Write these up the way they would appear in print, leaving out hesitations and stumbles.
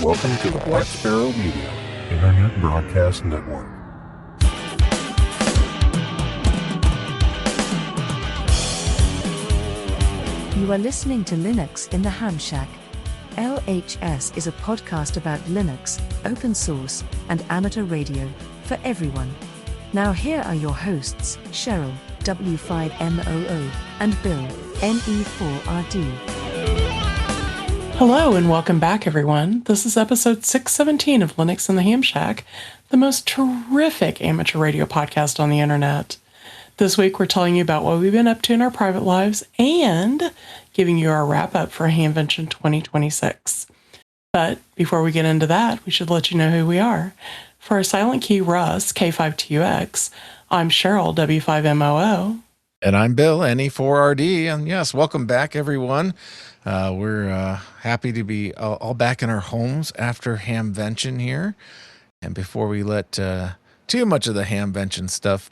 Welcome to the Black Sparrow Media Internet Broadcast Network. You are listening to Linux in the Ham Shack. LHS is a podcast about Linux, open source, and amateur radio for everyone. Now here are your hosts, Cheryl, W5MOO, and Bill, NE4RD. Hello and welcome back, everyone. This is episode 617 of Linux in the Ham Shack, the most terrific amateur radio podcast on the internet. This week, we're telling you about what we've been up to in our private lives and giving you our wrap-up for Hamvention 2026. But before we get into that, we should let you know who we are. For our silent key, Russ, K5TUX, I'm Cheryl, W5MOO. And I'm Bill, NE4RD. And yes, welcome back, everyone. We're happy to be all back in our homes after Hamvention here. And before we let too much of the Hamvention stuff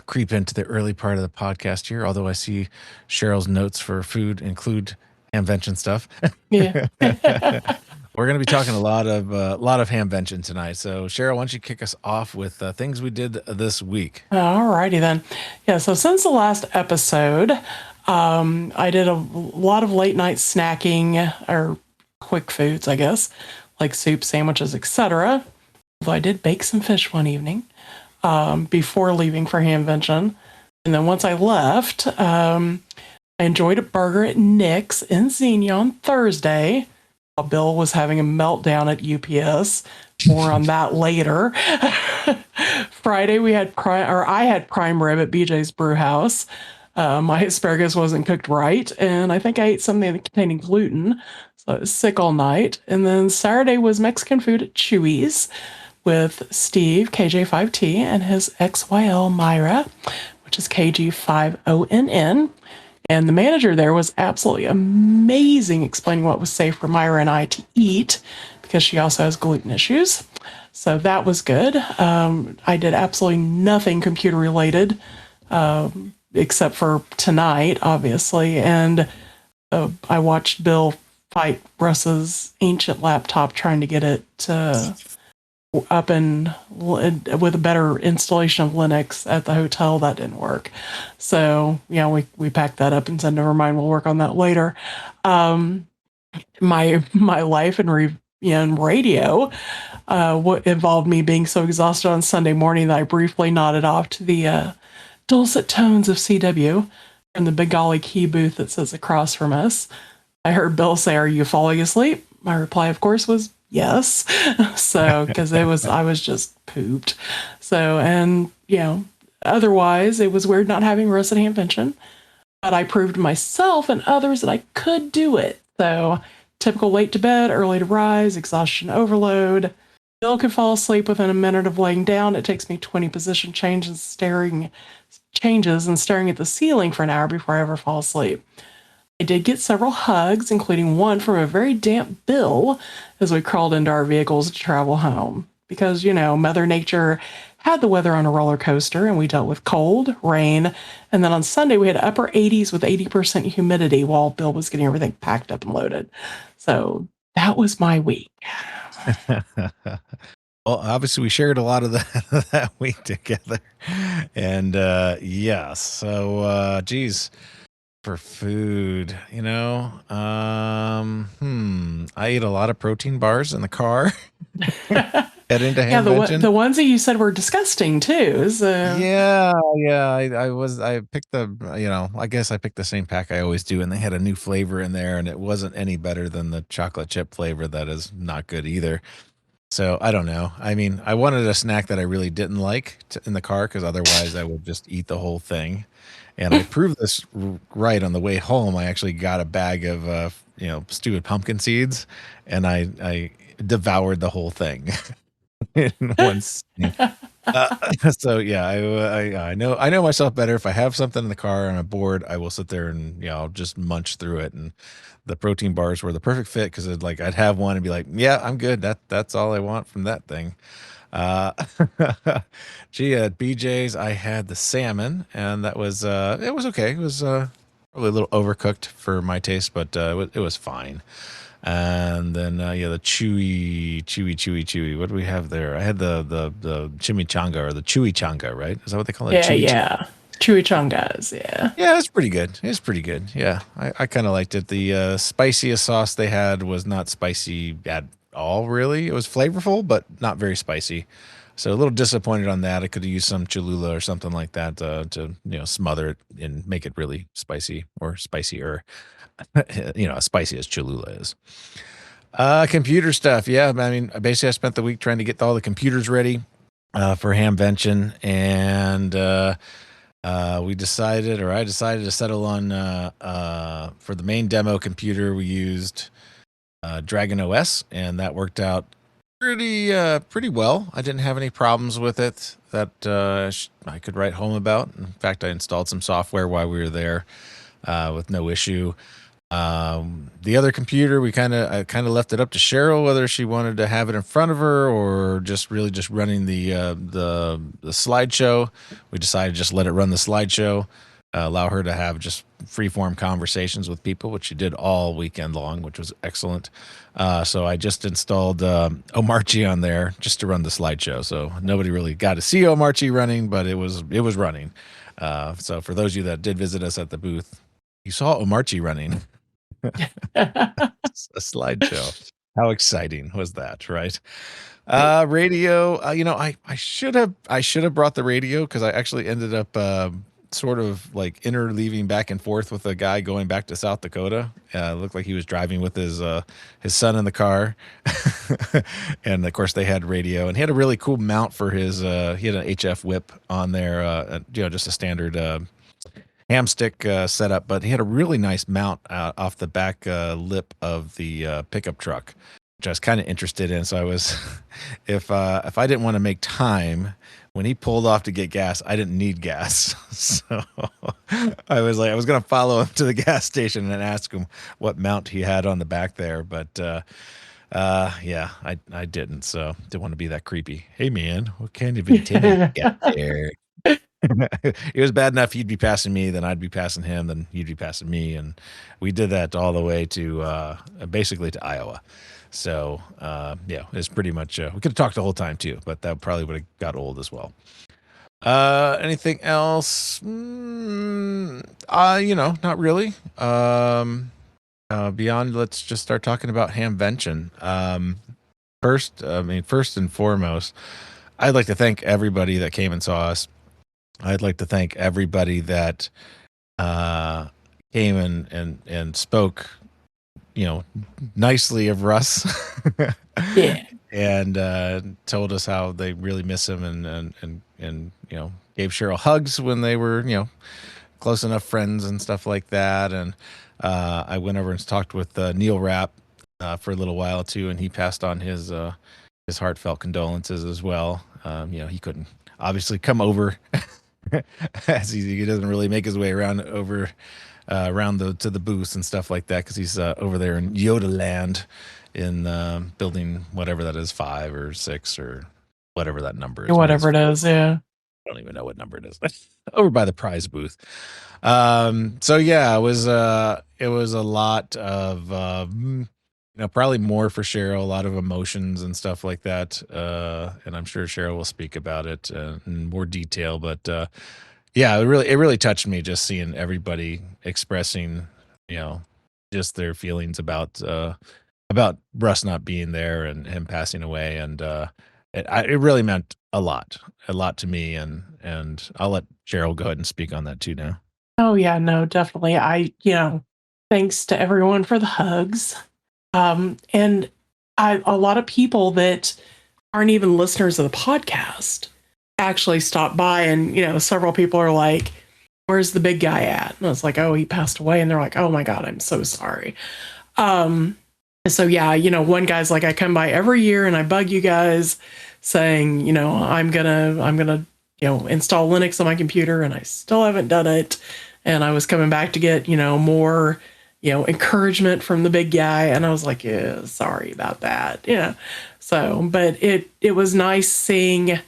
creep into the early part of the podcast here, although I see Cheryl's notes for food include Hamvention stuff. Yeah. We're going to be talking a lot of Hamvention tonight. So, Cheryl, why don't you kick us off with things we did this week? All righty then. Yeah, so since the last episode, I did a lot of late night snacking or quick foods, I guess, like soup, sandwiches, etc. Although I did bake some fish one evening before leaving for Hamvention. And then once I left, I enjoyed a burger at Nick's in Xenia on Thursday. While Bill was having a meltdown at UPS. More on that later. Friday, I had prime rib at BJ's Brew House. My asparagus wasn't cooked right, and I think I ate something containing gluten, so I was sick all night. And then Saturday was Mexican food at Chewy's with Steve, KJ5T, and his XYL Myra, which is KG5ONN. And the manager there was absolutely amazing explaining what was safe for Myra and I to eat because she also has gluten issues. So that was good. I did absolutely nothing computer related except for tonight, obviously. And I watched Bill fight Russ's ancient laptop trying to get it up and with a better installation of Linux at the hotel. That didn't work. So, we packed that up and said, never mind, we'll work on that later. My life in radio involved me being so exhausted on Sunday morning that I briefly nodded off to the dulcet tones of CW from the Big Golly Key booth that sits across from us. I heard Bill say, "Are you falling asleep?" My reply, of course, was yes. So, because I was just pooped. So, and, otherwise, it was weird not having Russ at Hamvention, but I proved to myself and others that I could do it. So, typical late to bed, early to rise, exhaustion overload. Bill could fall asleep within a minute of laying down. It takes me 20 position changes and staring at the ceiling for an hour before I ever fall asleep. I did get several hugs, including one from a very damp Bill as we crawled into our vehicles to travel home. Because, Mother Nature had the weather on a roller coaster and we dealt with cold, rain, and then on Sunday we had upper 80s with 80% humidity while Bill was getting everything packed up and loaded. So that was my week. Well, obviously we shared a lot of that week together. And yes, so geez. For food, I ate a lot of protein bars in the car. Heading to Hamvention. The ones that you said were disgusting too. So. Yeah. I picked I guess I picked the same pack I always do, and they had a new flavor in there, and it wasn't any better than the chocolate chip flavor. That is not good either. So I don't know. I mean, I wanted a snack that I really didn't like in the car because otherwise I would just eat the whole thing. And I proved this right on the way home. I actually got a bag of, stewed pumpkin seeds, and I devoured the whole thing in one sitting. So yeah, I know myself better. If I have something in the car and I'm bored, I will sit there and I'll just munch through it. And the protein bars were the perfect fit because I'd have one and be like, yeah, I'm good. That's all I want from that thing. Gee, at BJ's, I had the salmon, and that was it was okay. It was probably a little overcooked for my taste, but it was fine. And then the chewy. What do we have there? I had the chimichanga or the chewy changa, right? Is that what they call it? Yeah, yeah. Chimichanga, yeah. Yeah, it's pretty good. It's pretty good. Yeah, I kind of liked it. The spiciest sauce they had was not spicy at all, really. It was flavorful, but not very spicy. So a little disappointed on that. I could have used some Cholula or something like that to smother it and make it really spicy or spicier. As spicy as Cholula is. Computer stuff. Yeah, I mean, basically I spent the week trying to get all the computers ready for Hamvention, and I decided to settle on for the main demo computer. We used Dragon OS, and that worked out pretty well. I didn't have any problems with it that I could write home about. In fact, I installed some software while we were there with no issue. The other computer, I kind of left it up to Cheryl whether she wanted to have it in front of her or just running the slideshow. We decided to just let it run the slideshow, allow her to have just free-form conversations with people, which she did all weekend long, which was excellent. So I just installed Omarchi on there just to run the slideshow. So nobody really got to see Omarchi running, but it was running. So for those of you that did visit us at the booth, you saw Omarchi running. A slideshow. How exciting was that, right? Radio. I should have brought the radio because I actually ended up sort of like interleaving back and forth with a guy going back to South Dakota. Looked like he was driving with his son in the car, and of course they had radio, and he had a really cool mount for his. He had an HF whip on there, just a standard ham stick setup, but he had a really nice mount off the back lip of the pickup truck, which I was kind of interested in. So I was, if I didn't want to make time when he pulled off to get gas, I didn't need gas. So I was going to follow him to the gas station and ask him what mount he had on the back there. But yeah, I didn't. So didn't want to be that creepy. Hey man, what kind of antenna you got there? It was bad enough he'd be passing me, then I'd be passing him, then he'd be passing me, and we did that all the way to basically to Iowa. So yeah, it's pretty much we could have talked the whole time too, but that probably would have got old as well. Anything else? Not really. Beyond, let's just start talking about Hamvention. First and foremost, I'd like to thank everybody that came and saw us. I'd like to thank everybody that came and spoke, nicely of Russ. Yeah. And told us how they really miss him and gave Cheryl hugs when they were, close enough friends and stuff like that. And I went over and talked with Neil Rapp for a little while too, and he passed on his heartfelt condolences as well. He couldn't obviously come over as he doesn't really make his way around to the booth and stuff like that because he's over there in Yoda Land in building whatever that is, 5 or 6 or whatever that number is. Whatever it is, yeah. I don't even know what number it is. Over by the prize booth. So yeah, it was a lot of probably more for Cheryl, a lot of emotions and stuff like that. And I'm sure Cheryl will speak about it in more detail. But yeah, it really touched me just seeing everybody expressing, just their feelings about Russ not being there and him passing away. And it really meant a lot to me. And I'll let Cheryl go ahead and speak on that too now. Oh yeah, no, definitely. Thanks to everyone for the hugs. And a lot of people that aren't even listeners of the podcast actually stopped by, and several people are like, "Where's the big guy at?" And I was like, "Oh, he passed away." And they're like, "Oh my God, I'm so sorry." So yeah, one guy's like, "I come by every year and I bug you guys saying, I'm gonna install Linux on my computer, and I still haven't done it. And I was coming back to get more." Encouragement from the big guy. And I was like, yeah, sorry about that. So, but it was nice seeing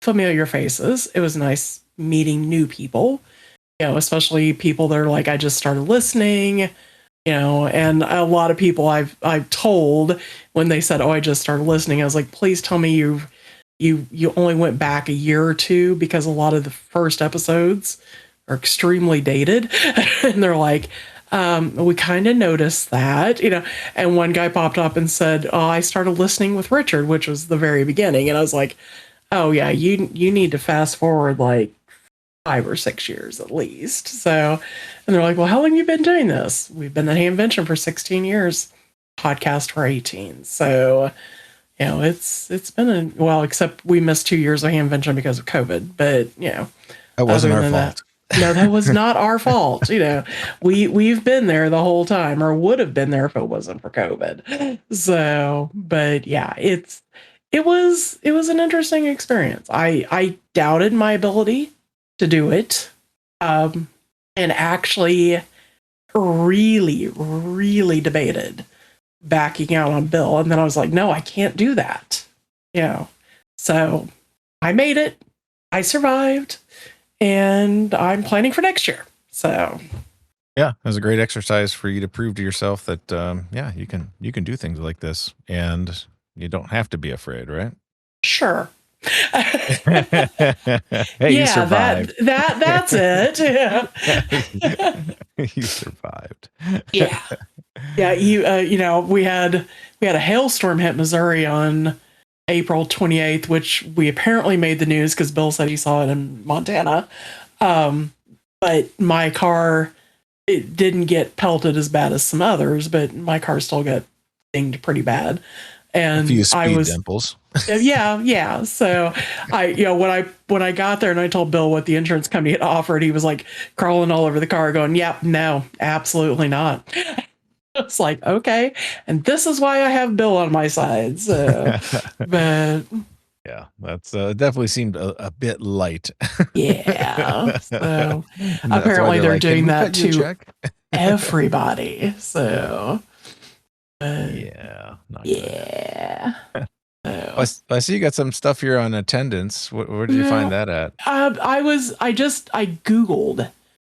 familiar faces. It was nice meeting new people, especially people that are like, I just started listening. And a lot of people I've told when they said, "Oh, I just started listening," I was like, "Please tell me you only went back a year or two, because a lot of the first episodes are extremely dated." And they're like, "We kind of noticed that," And one guy popped up and said, "Oh, I started listening with Richard, which was the very beginning," and I was like, "Oh yeah, you need to fast forward like 5 or 6 years at least." So, and they're like, "Well, how long have you been doing this?" "We've been at Hamvention for 16 years, podcast for 18. So, it's been except we missed 2 years of Hamvention because of COVID, but That wasn't other our than fault. no, that was not our fault. We've been there the whole time, or would have been there if it wasn't for COVID. So, but yeah, it was an interesting experience. I doubted my ability to do it, and actually really, really debated backing out on Bill. And then I was like, no, I can't do that. So I made it. I survived, and I'm planning for next year. So Yeah, it was a great exercise for you to prove to yourself that you can do things like this, and you don't have to be afraid, right? sure. Hey, you Yeah, survived. that's it. Yeah. You survived. Yeah. Yeah, we had a hailstorm hit Missouri on April 28th, which we apparently made the news because Bill said he saw it in Montana. But my car, it didn't get pelted as bad as some others, but my car still got dinged pretty bad. And A few I speed was dimples. yeah. So when I got there and I told Bill what the insurance company had offered, he was like crawling all over the car going, "Yep, no, absolutely not." It's like, okay. And this is why I have Bill on my side. So, but Yeah, that's definitely seemed a bit light. yeah. So That's why apparently they're like, "Can doing we that cut you a to check?" everybody. So, Yeah, not good. yeah. So, I see you got some stuff here on attendance. Where did you find that at? I Googled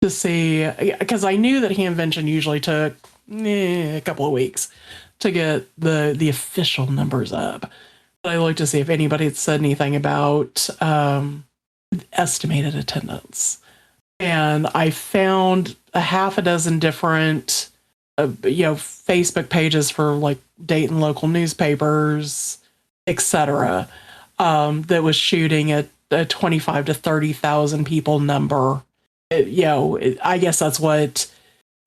to see, because I knew that Hamvention usually took a couple of weeks to get the official numbers up. But I looked to see if anybody had said anything about estimated attendance, and I found a half a dozen different Facebook pages for like Dayton local newspapers, etc., that was shooting at a 25 to 30,000 people number. I guess that's what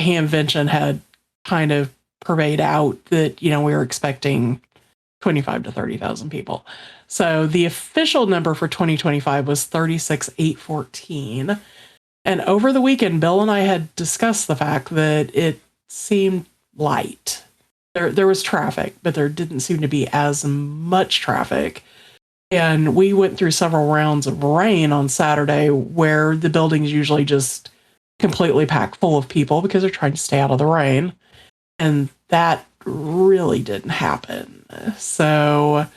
Hamvention had kind of purveyed out, that we were expecting 25 to 30,000 people. So the official number for 2025 was 36,814. And over the weekend, Bill and I had discussed the fact that it seemed light. There was traffic, but there didn't seem to be as much traffic. And we went through several rounds of rain on Saturday, where the buildings usually just completely packed full of people because they're trying to stay out of the rain. And that really didn't happen. So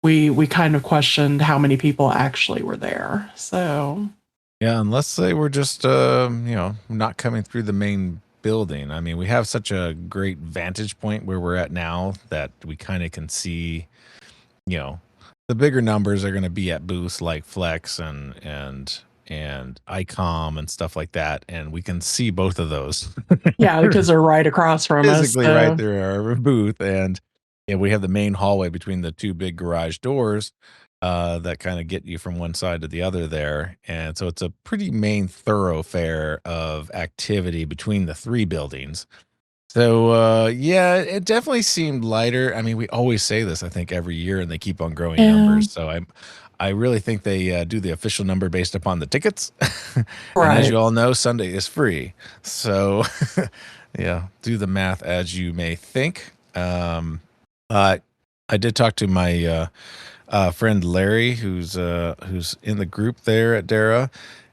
we kind of questioned how many people actually were there. So Yeah, unless they were just not coming through the main building. I mean, we have such a great vantage point where we're at now that we kind of can see, the bigger numbers are going to be at booths like Flex and ICOM and stuff like that, and we can see both of those. yeah, because they're right across from us. Physically right there, our booth, and we have the main hallway between the two big garage doors that kind of get you from one side to the other there, and so it's a pretty main thoroughfare of activity between the three buildings. So it definitely seemed lighter. I mean, we always say this, I think, every year, and they keep on growing numbers. So I really think they do the official number based upon the tickets. And as you all know, Sunday is free. So do the math as you may think. I did talk to my friend Larry, who's in the group there at Dara.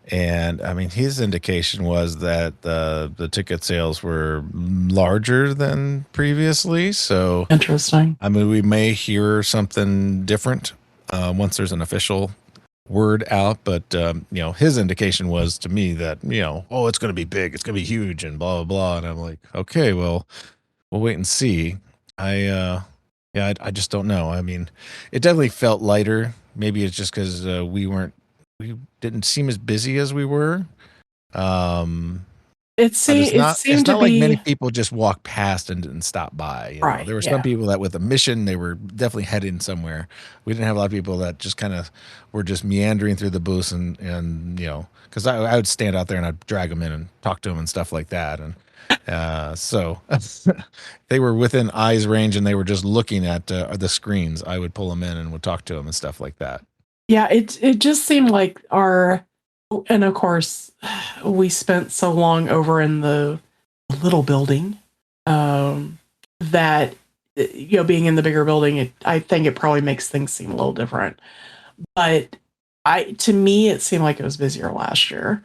And I mean, his indication was that the ticket sales were larger than previously. So interesting. I mean, we may hear something different once there's an official word out, but his indication was to me that oh, it's going to be big, it's going to be huge, and blah blah blah. And I'm like, okay, well, we'll wait and see. I just don't know. I mean, it definitely felt lighter. Maybe it's just because we didn't seem as busy as we were. It But it's not seemed to like many be people just walked past and didn't stop by. right. There were some Yeah. people that with a mission, they were definitely heading somewhere. We didn't have a lot of people that just kind of were just meandering through the booths and because I would stand out there and I'd drag them in and talk to them and stuff like that. And so they were within eyes range and they were just looking at the screens. I would pull them in and would talk to them and stuff like that. Yeah, it just seemed like and of course, we spent so long over in the little building that being in the bigger building, I think it probably makes things seem a little different. But to me, it seemed like it was busier last year.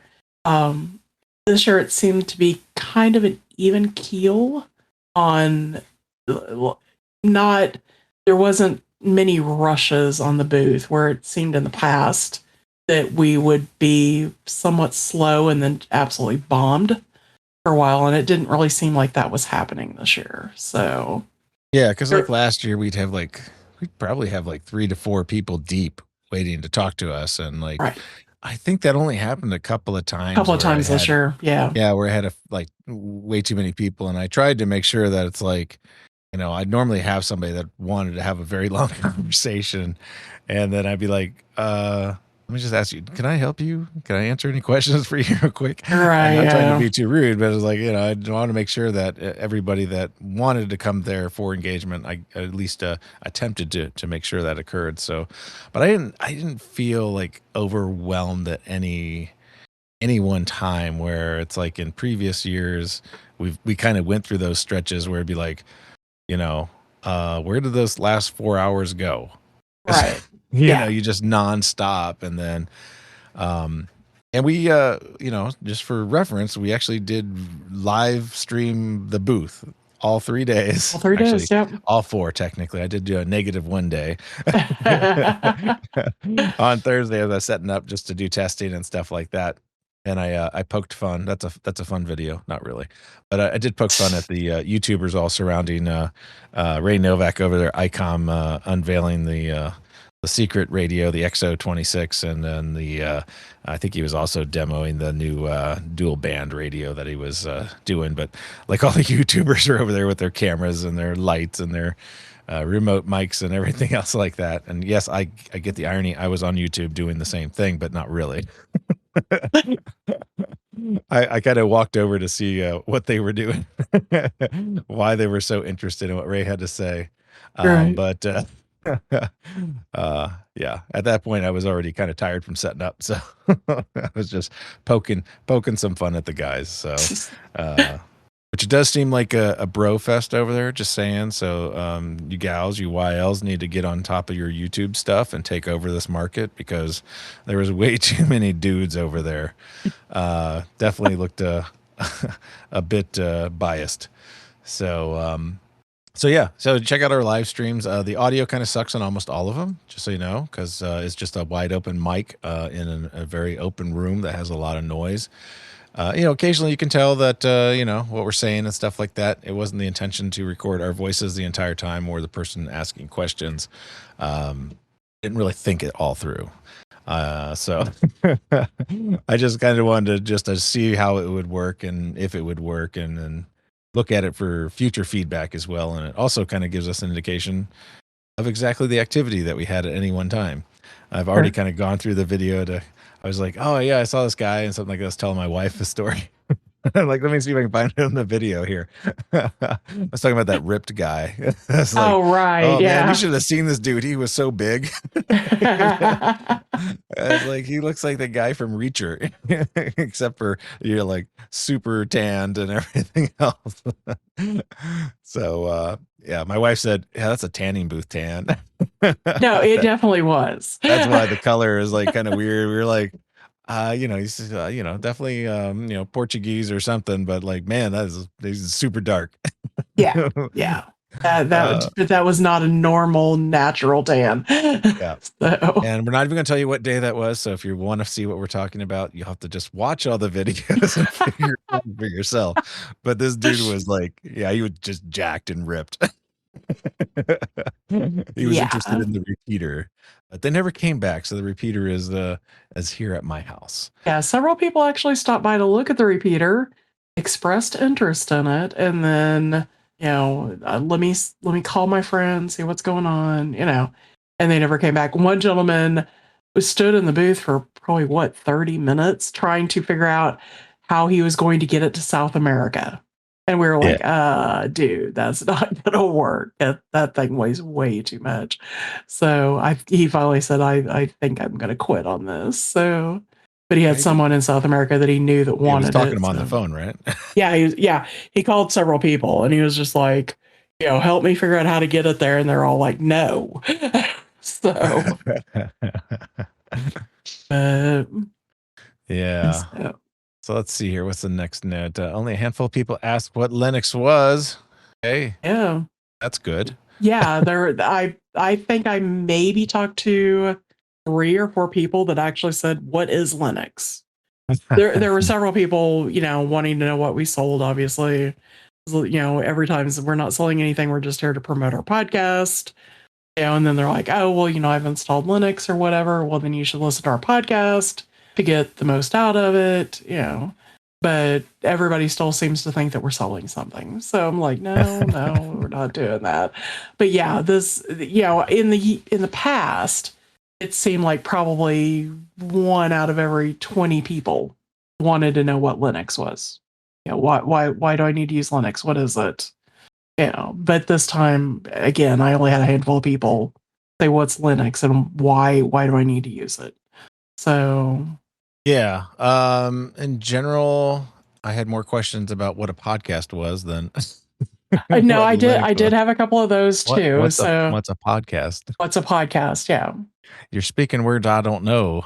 This year, it seemed to be kind of an even keel on not. There wasn't many rushes on the booth where it seemed in the past that we would be somewhat slow and then absolutely bombed for a while, and it didn't really seem like that was happening this year. So yeah, because like last year we'd probably have like 3 to 4 people deep waiting to talk to us, and like right. I think that only happened a couple of times. This year, yeah. Yeah, where I had like way too many people, and I tried to make sure that it's like, I'd normally have somebody that wanted to have a very long conversation, and then I'd be like, let me just ask you, can I help you? Can I answer any questions for you real quick? Right. I'm not trying to be too rude, but it's like, I want to make sure that everybody that wanted to come there for engagement, I at least attempted to make sure that occurred. So, but I didn't feel like overwhelmed at any one time, where it's like in previous years, we kind of went through those stretches where it'd be like, where did those last 4 hours go? Right. You just nonstop. And then, and we, just for reference, we actually did live stream the booth all 3 days. All 3 days, yep. All 4, technically. I did do a negative one day on Thursday as I was setting up just to do testing and stuff like that. And I poked fun. That's a fun video, not really, but I did poke fun at the YouTubers all surrounding Ray Novak over there, ICOM unveiling the secret radio, the XO26, and then I think he was also demoing the new dual band radio that he was doing. But like all the YouTubers are over there with their cameras and their lights and their remote mics and everything else like that. And yes, I get the irony. I was on YouTube doing the same thing, but not really. I kind of walked over to see what they were doing, why they were so interested in what Ray had to say. Right. But yeah, at that point I was already kind of tired from setting up, so I was just poking some fun at the guys. So which it does seem like a bro fest over there, just saying. So you gals, you YLs need to get on top of your YouTube stuff and take over this market, because there was way too many dudes over there. Definitely looked a bit biased. So yeah, so check out our live streams. The audio kind of sucks on almost all of them, just so you know, because it's just a wide open mic in a very open room that has a lot of noise. Occasionally you can tell that, what we're saying and stuff like that. It wasn't the intention to record our voices the entire time or the person asking questions. Didn't really think it all through. So I just kind of wanted to see how it would work and if it would work, and look at it for future feedback as well. And it also kind of gives us an indication of exactly the activity that we had at any one time. I've already kind of gone through the video I was like, oh yeah, I saw this guy and something like this, telling my wife the story. I'm like, let me see if I can find it in the video here. I was talking about that ripped guy. Like, right. Oh yeah. man, you should have seen this dude. He was so big. I was like, he looks like the guy from Reacher, except for you're like super tanned and everything else. So yeah, my wife said, yeah, that's a tanning booth tan. No, it definitely was. That's why the color is like kind of weird. We were like, he's definitely Portuguese or something, but like, man, this is super dark. Yeah. Yeah. That was not a normal natural tan. Yeah. So And we're not even going to tell you what day that was. So if you want to see what we're talking about, you'll have to just watch all the videos and figure it out for yourself. But this dude was like, yeah, he was just jacked and ripped. He was interested yeah. in the repeater, but they never came back. So the repeater is here at my house. Yeah, several people actually stopped by to look at the repeater, expressed interest in it, and then let me call my friend, see what's going on, and they never came back. One gentleman was stood in the booth for probably 30 minutes trying to figure out how he was going to get it to South America. And we were like, dude, that's not gonna work. That thing weighs way too much. So he finally said, I think I'm gonna quit on this. So but he had someone in South America that he knew that wanted it. He was talking to him on so. the phone, right? He called several people and he was just like, help me figure out how to get it there. And they're all like, no. So yeah. So let's see here. What's the next note? Only a handful of people asked what Linux was. Okay. Yeah. That's good. Yeah. I think I maybe talked to 3 or 4 people that actually said, what is Linux? There were several people, wanting to know what we sold, obviously. Every time we're not selling anything, we're just here to promote our podcast. And then they're like, oh, well, I've installed Linux or whatever. Well, then you should listen to our podcast to get the most out of it, But everybody still seems to think that we're selling something. So I'm like, no, we're not doing that. But yeah, this, in the past, it seemed like probably 1 out of every 20 people wanted to know what Linux was. Why do I need to use Linux? What is it? But this time, again, I only had a handful of people say, what's Linux and why do I need to use it? So yeah. In general, I had more questions about what a podcast was than no, I did have a couple of those too. What's a podcast? What's a podcast? Yeah. You're speaking words I don't know.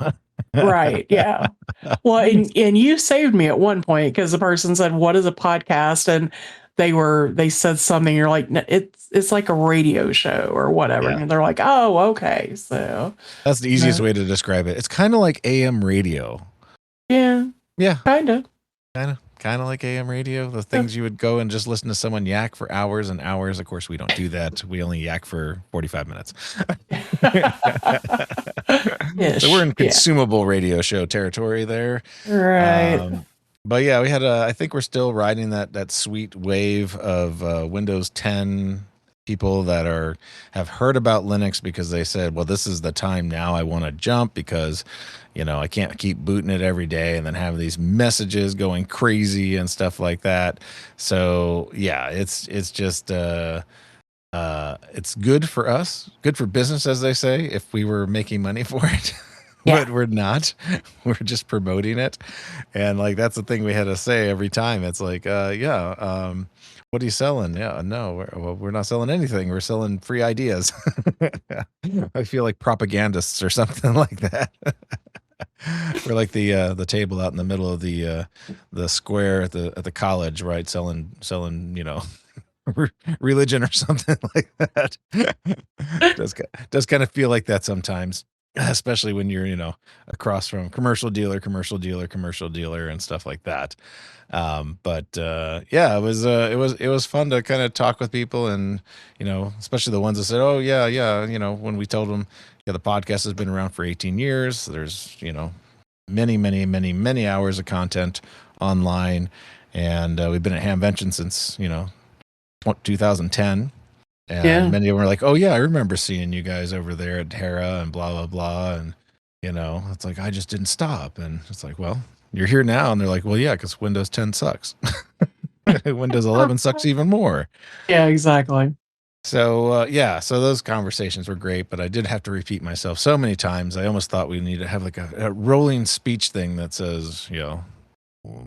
Right. Yeah. Well, and you saved me at one point because the person said, what is a podcast? And they said something, you're like, it's like a radio show or whatever. Yeah. And they're like, oh, okay. So that's the easiest way to describe it. It's kind of like AM radio. Yeah. Yeah. Kind of like AM radio. The things you would go and just listen to someone yak for hours and hours. Of course, we don't do that. We only yak for 45 minutes. So we're in consumable radio show territory there. Right. But yeah, we had I think we're still riding that sweet wave of Windows 10 people that have heard about Linux because they said, well, this is the time now I want to jump because, I can't keep booting it every day and then have these messages going crazy and stuff like that. So yeah, it's just, it's good for us, good for business, as they say, if we were making money for it. Yeah. But we're not. We're just promoting it. And like, that's the thing we had to say every time. It's like, what are you selling? Yeah, no, we're not selling anything. We're selling free ideas. I feel like propagandists or something like that. We're like the table out in the middle of the square at the college, right? Selling, religion or something like that. Does kind of feel like that sometimes, especially when you're across from commercial dealer and stuff like that. But yeah, it was fun to kind of talk with people, and especially the ones that said, oh yeah, when we told them, yeah, the podcast has been around for 18 years. There's many hours of content online, and we've been at Hamvention since 2010. And many of them were like, oh yeah, I remember seeing you guys over there at Hera and blah blah blah, and it's like, I just didn't stop. And it's like, well, you're here now. And they're like, well, yeah, because Windows 10 sucks. Windows 11 sucks even more. Yeah, exactly. So yeah, so those conversations were great, but I did have to repeat myself so many times. I almost thought we need to have like a rolling speech thing that says,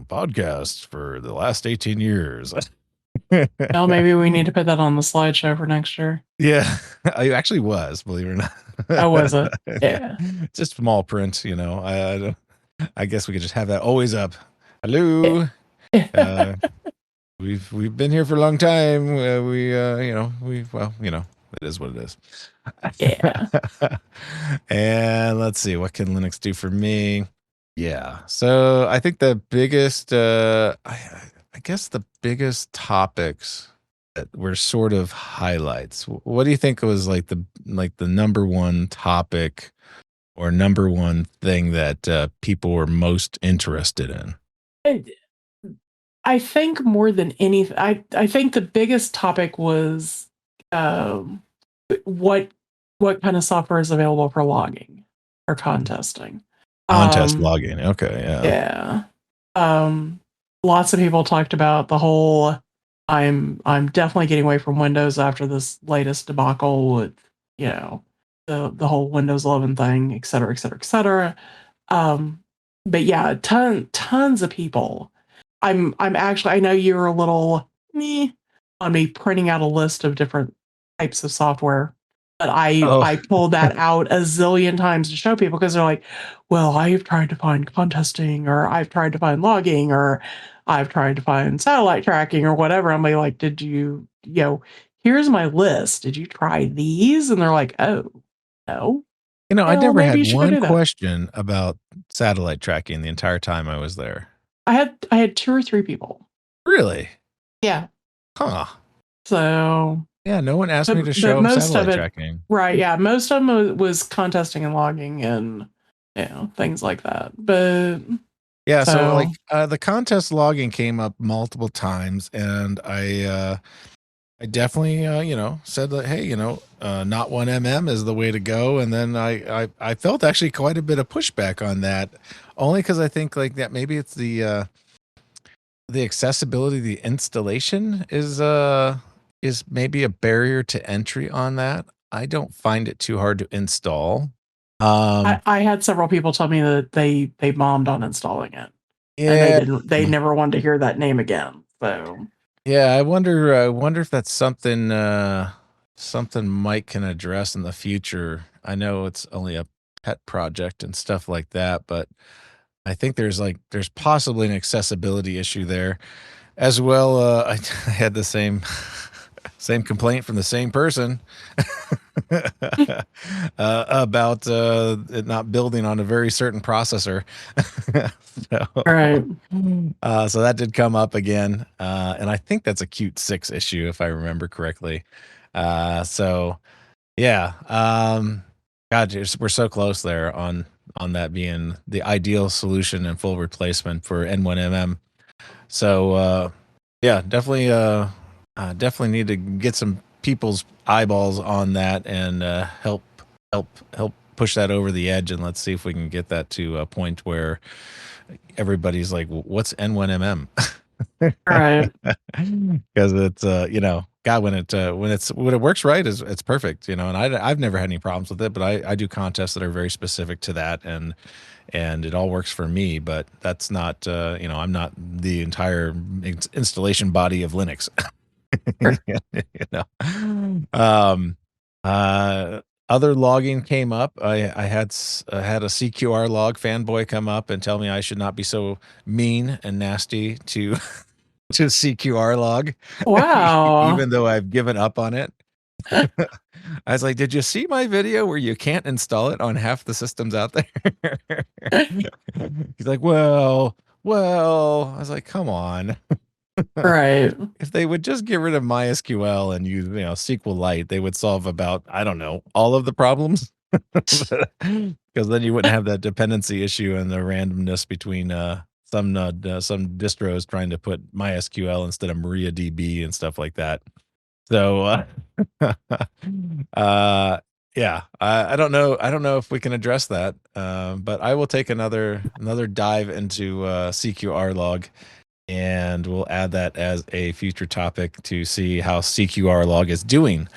podcast for the last 18 years. Well, maybe we need to put that on the slideshow for next year. Yeah, I actually was, believe it or not. Oh, was it? Yeah. Just small print, I guess we could just have that always up. Hello. we've been here for a long time. It is what it is. Yeah. And let's see, what can Linux do for me? Yeah. So I think the biggest, I guess the biggest topics that were sort of highlights. What do you think was like the number one topic or number one thing that people were most interested in? I think more than anything, I think the biggest topic was um, what kind of software is available for logging or contesting. Contest logging. Okay, yeah. Yeah. Lots of people talked about the whole I'm definitely getting away from Windows after this latest debacle with, the whole Windows 11 thing, et cetera, et cetera, et cetera. But yeah, tons of people. I'm actually, I know you're a little meh on me printing out a list of different types of software, but I pulled that out a zillion times to show people because they're like, well, I've tried to find contesting, or I've tried to find logging, or I've tried to find satellite tracking, or whatever. I'm like, did here's my list. Did you try these? And they're like, oh, no. I Well, never maybe had you should go one do that. question about satellite tracking the entire time I was there. I had 2 or 3 people. Really? Yeah. Huh. So, Yeah, no one asked me to but show most of satellite it, tracking. right? Yeah, most of them was contesting and logging and things like that. But Yeah, so so like the contest logging came up multiple times, and I definitely said that, hey, not 1 mm is the way to go, and then I felt actually quite a bit of pushback on that, only because I think like that maybe it's the accessibility, the installation is maybe a barrier to entry on that. I don't find it too hard to install. I had several people tell me that they bombed on installing it, and Yeah. they never wanted to hear that name again. So Yeah, I wonder if that's something Mike can address in the future. I know it's only a pet project and stuff like that, but I think there's possibly an accessibility issue there as well. I had the same complaint from the same person about it not building on a very certain processor. all right, So that did come up again, and I think that's a Qt 6 issue if I remember correctly. So yeah, God, we're so close there on that being the ideal solution and full replacement for N1MM. So yeah, definitely need to get some people's eyeballs on that and help push that over the edge, and let's see if we can get that to a point where everybody's like, what's N1MM? all right, Because it's God, when it works right, is it's perfect, and I've never had any problems with it, but I do contests that are very specific to that, and it all works for me, but that's not I'm not the entire installation body of Linux. you know um Other logging came up. I had a CQR log fanboy come up and tell me I should not be so mean and nasty to to CQR log, wow, even though I've given up on it. I was like, did you see my video where you can't install it on half the systems out there? He's like, well, I was like, come on. right, If they would just get rid of MySQL and use, SQLite, they would solve about, I don't know, all of the problems. Because then you wouldn't have that dependency issue and the randomness between some distros trying to put MySQL instead of MariaDB and stuff like that. So, yeah, I don't know. I don't know if we can address that, but I will take another dive into CQR log, and we'll add that as a future topic to see how CQR log is doing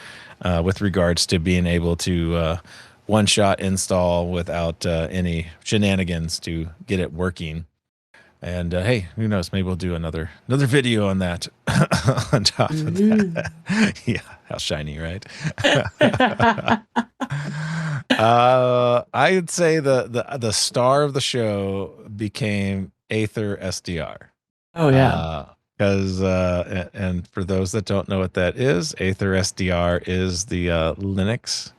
with regards to being able to one-shot install without any shenanigans to get it working. And hey, who knows? Maybe we'll do another video on that on top of that. Yeah, how shiny, right? I'd say the star of the show became Aether SDR. oh yeah, because and for those that don't know what that is, Aether SDR is the Linux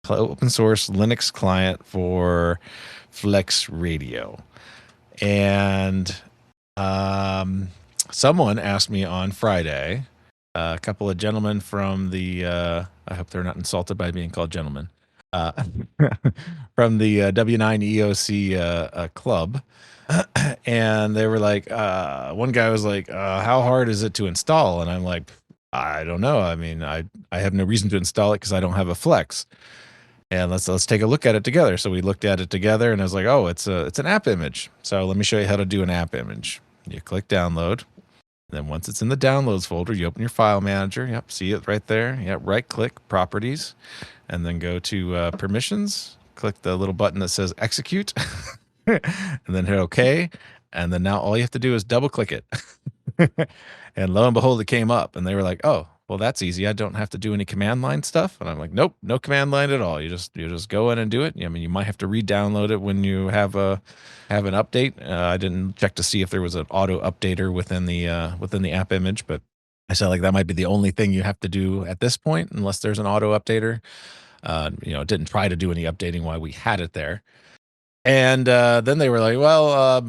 open source Linux client for Flex Radio. And someone asked me on Friday, a couple of gentlemen from the I hope they're not insulted by being called gentlemen, from the W9EOC club. And they were like, one guy was like, how hard is it to install? And I'm like, I don't know. I mean, I have no reason to install it because I don't have a Flex. And let's take a look at it together. So we looked at it together, and I was like, oh, it's an app image. So let me show you how to do an app image. You click download. Then once it's in the downloads folder, you open your file manager. Yep, see it right there. Yep, right click properties, and then go to permissions. Click the little button that says execute. And then hit OK. And then now all you have to do is double click it. And lo and behold, it came up. And they were like, oh, well, that's easy. I don't have to do any command line stuff. And I'm like, nope, no command line at all. You just go in and do it. I mean, you might have to re-download it when you have an update. I didn't check to see if there was an auto updater within the app image, but I said like that might be the only thing you have to do at this point, unless there's an auto updater. It didn't try to do any updating while we had it there. And then they were like, well,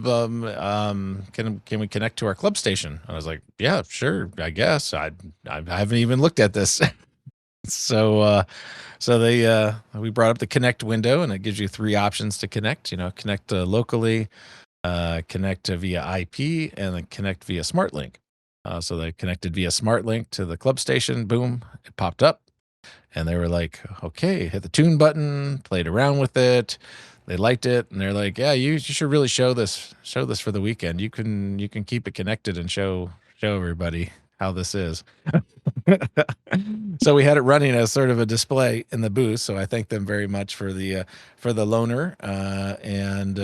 can we connect to our club station? I was like, yeah, sure, I guess. I haven't even looked at this. So we brought up the connect window, and it gives you 3 options to connect. Connect locally, connect via IP, and then connect via SmartLink. So they connected via SmartLink to the club station. Boom, it popped up, and they were like, okay, hit the tune button, played around with it. They liked it, and they're like, yeah, you should really show this for the weekend. You can keep it connected and show everybody how this is. So we had it running as sort of a display in the booth. So I thank them very much for the loaner, and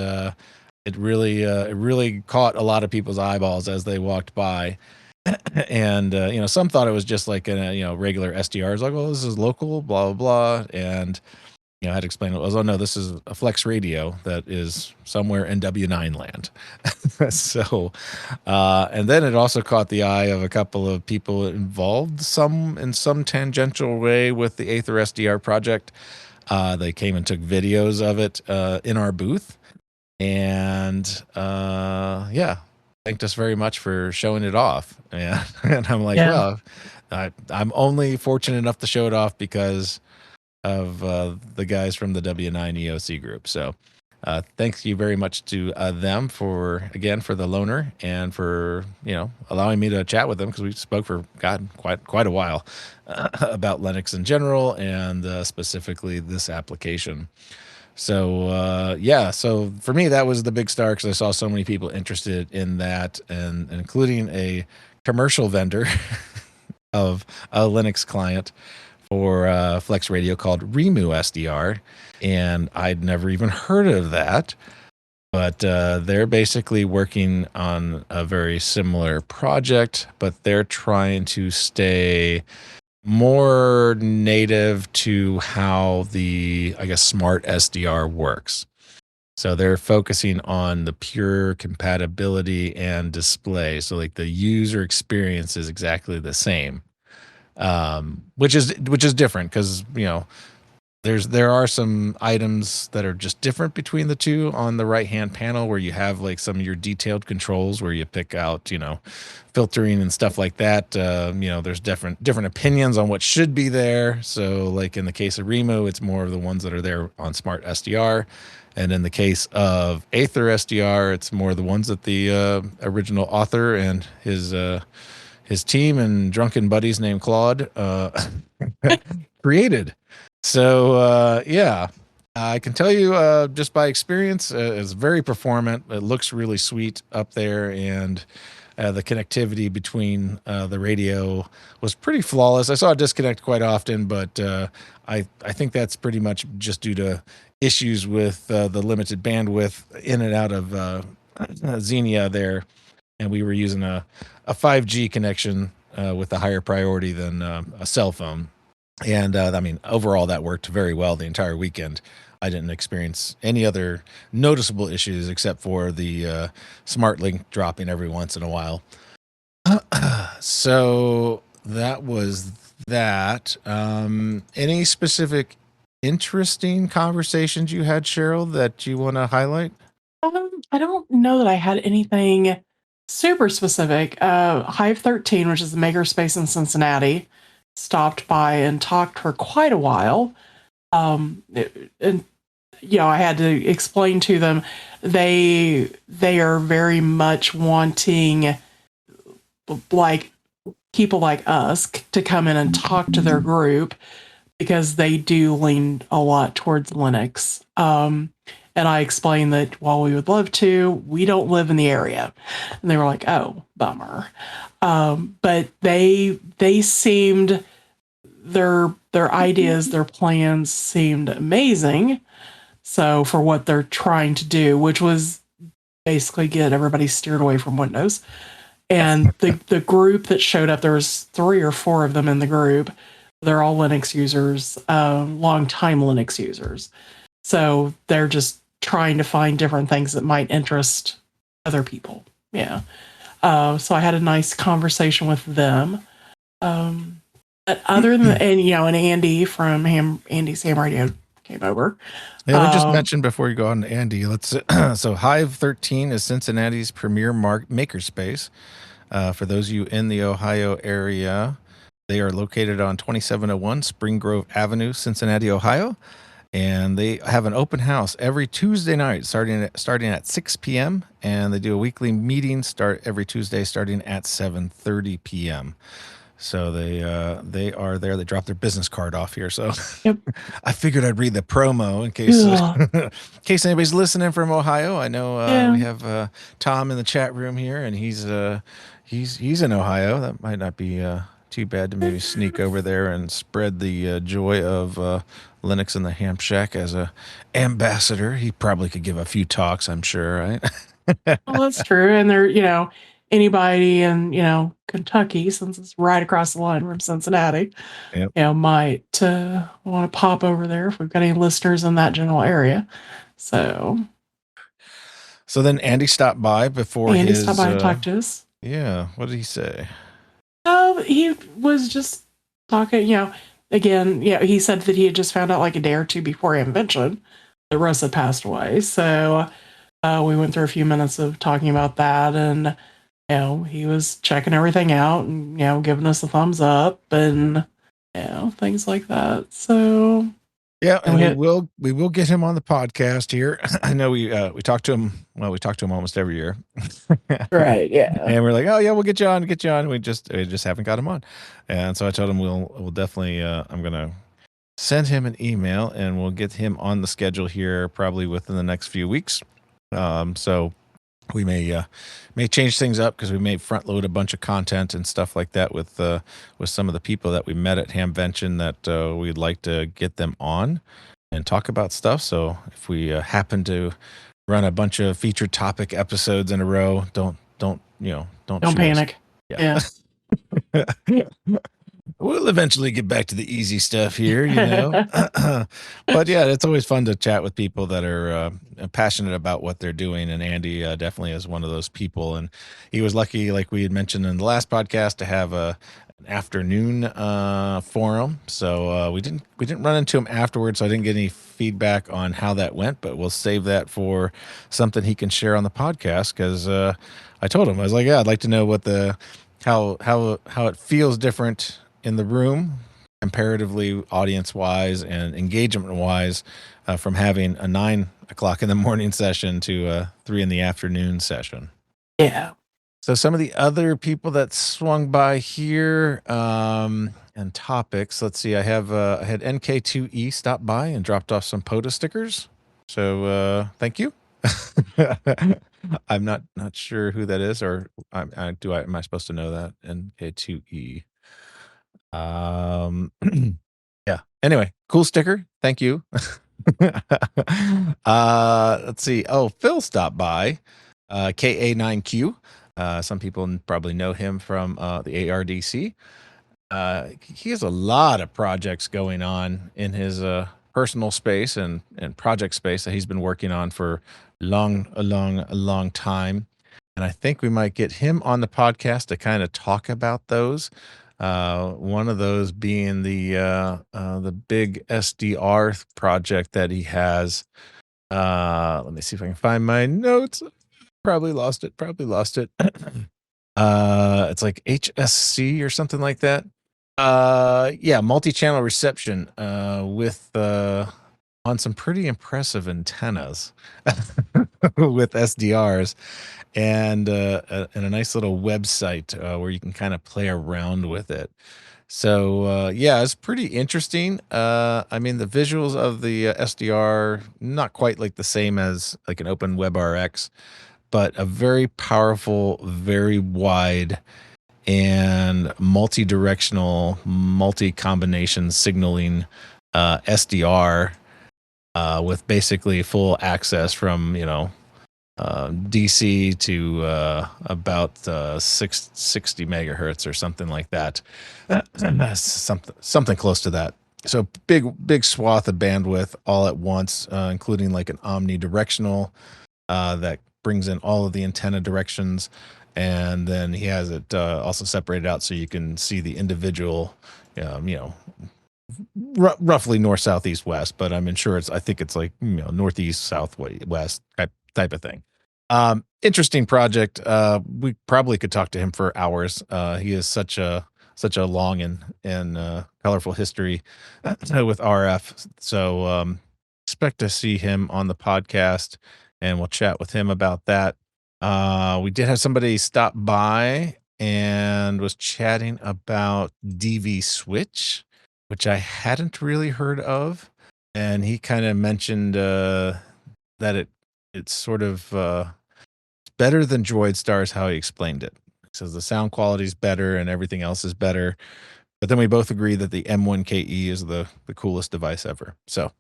it really caught a lot of people's eyeballs as they walked by. And some thought it was just like a regular SDR. It's like, well, this is local, blah blah blah, and I had to explain it. Oh no, this is a Flex Radio that is somewhere in W9 land. So, and then it also caught the eye of a couple of people involved in some tangential way with the Aether SDR project. They came and took videos of it in our booth, and thanked us very much for showing it off. And I'm like, well, I'm only fortunate enough to show it off because of the guys from the W9 EOC group. So thanks you very much to them for the loaner, and for allowing me to chat with them, because we spoke for quite a while about Linux in general, and specifically this application. So so for me that was the big star, because I saw so many people interested in that, and including a commercial vendor of a Linux client for Flex Radio called Remu SDR, and I'd never even heard of that. But they're basically working on a very similar project, but they're trying to stay more native to how the, smart SDR works. So they're focusing on the pure compatibility and display. So like the user experience is exactly the same. Which is different, because there are some items that are just different between the two on the right hand panel, where you have like some of your detailed controls where you pick out filtering and stuff like that. There's different opinions on what should be there. So like in the case of Remo, it's more of the ones that are there on Smart SDR, and in the case of Aether SDR, it's more the ones that the original author and his team and drunken buddies named Claude created. So I can tell you just by experience, it's very performant. It looks really sweet up there, and the connectivity between the radio was pretty flawless. I saw it disconnect quite often, but I think that's pretty much just due to issues with the limited bandwidth in and out of Xenia there. And we were using a 5G connection with a higher priority than a cell phone. And overall that worked very well the entire weekend. I didn't experience any other noticeable issues except for the SmartLink dropping every once in a while. So that was that. Any specific interesting conversations you had, Cheryl, that you want to highlight? I don't know that I had anything super specific. Hive 13, which is the makerspace in Cincinnati, stopped by and talked for quite a while. And I had to explain to them they are very much wanting like people like us to come in and talk to their group because they do lean a lot towards Linux. And I explained that while we would love to, we don't live in the area. And they were like, oh, bummer. But they seemed their ideas, their plans seemed amazing. So for what they're trying to do, which was basically get everybody steered away from Windows. And the group that showed up, there was 3 or 4 of them in the group. They're all Linux users, long-time Linux users. So they're just trying to find different things that might interest other people. Yeah. So I had a nice conversation with them. But other than and Andy from Andy's Ham Radio came over. Yeah, we just mentioned before you go on to Andy. So Hive 13 is Cincinnati's premier makerspace. For those of you in the Ohio area, they are located on 2701 Spring Grove Avenue, Cincinnati, Ohio. And they have an open house every Tuesday night starting at 6 p.m. And they do a weekly meeting every Tuesday starting at 7:30 p.m. So they are there. They drop their business card off here. So Yep. I figured I'd read the promo in case anybody's listening from Ohio. I know we have Tom in the chat room here, and he's in Ohio. That might not be too bad to maybe sneak over there and spread the joy of Linux in the Ham Shack as a ambassador. He probably could give a few talks, I'm sure, right? Well, that's true. And they're, anybody in, Kentucky, since it's right across the line from Cincinnati, Yep. Might want to pop over there if we've got any listeners in that general area. So then Andy stopped by before Andy stopped by and talked to us. Yeah. What did he say? He was just talking, again, he said that he had just found out like a day or two before Hamvention that Russ had passed away. So we went through a few minutes of talking about that, and he was checking everything out and giving us a thumbs up and things like that. So yeah, and we will get him on the podcast here. I know we talk to him. Well, we talk to him almost every year, right? Yeah, and we're like, oh yeah, we'll get you on. We just haven't got him on, and so I told him we'll definitely. I'm gonna send him an email and we'll get him on the schedule here probably within the next few weeks. So we may change things up because we may front load a bunch of content and stuff like that with some of the people that we met at Hamvention that we'd like to get them on and talk about stuff. So if we happen to run a bunch of featured topic episodes in a row, don't panic. Yeah. We'll eventually get back to the easy stuff here, But yeah, it's always fun to chat with people that are passionate about what they're doing. And Andy definitely is one of those people. And he was lucky, like we had mentioned in the last podcast, to have an afternoon forum. So we didn't run into him afterwards. So I didn't get any feedback on how that went. But we'll save that for something he can share on the podcast. Because I told him, I was like, yeah, I'd like to know what how it feels different in the room comparatively audience wise and engagement wise from having a 9 o'clock in the morning session to a 3 in the afternoon session. Yeah. So some of the other people that swung by here and topics, let's see, I had NK2E stop by and dropped off some POTA stickers. So thank you. I'm not sure who that is, or am I supposed to know that? NK2E. Yeah. Anyway, cool sticker. Thank you. Let's see. Oh, Phil stopped by. KA9Q. Some people probably know him from the ARDC. He has a lot of projects going on in his personal space and project space that he's been working on for a long time. and I think we might get him on the podcast to kind of talk about those. One of those being the big SDR project that he has. Let me see if I can find my notes. Probably lost it. It's like HSC or something like that. Yeah, multi-channel reception with on some pretty impressive antennas with SDRs and a nice little website where you can kind of play around with it. So yeah, it's pretty interesting. I mean, the visuals of the SDR not quite like the same as like an Open WebRx, but a very powerful, very wide, and multi-directional, multi-combination signaling SDR with basically full access from DC to about 60 megahertz or something like that, something close to that. So big swath of bandwidth all at once, including like an omnidirectional that brings in all of the antenna directions. And then he has it also separated out so you can see the individual, roughly north, south, east, west. But I'm sure I think it's like northeast, south, west type of thing. Interesting project. We probably could talk to him for hours. He has such a long and colorful history with RF. So expect to see him on the podcast, and we'll chat with him about that. We did have somebody stop by and was chatting about DV Switch, which I hadn't really heard of. And he kind of mentioned that it's sort of better than Droid Star is how he explained it. He says the sound quality is better and everything else is better. But then we both agree that the M1KE is the coolest device ever. So,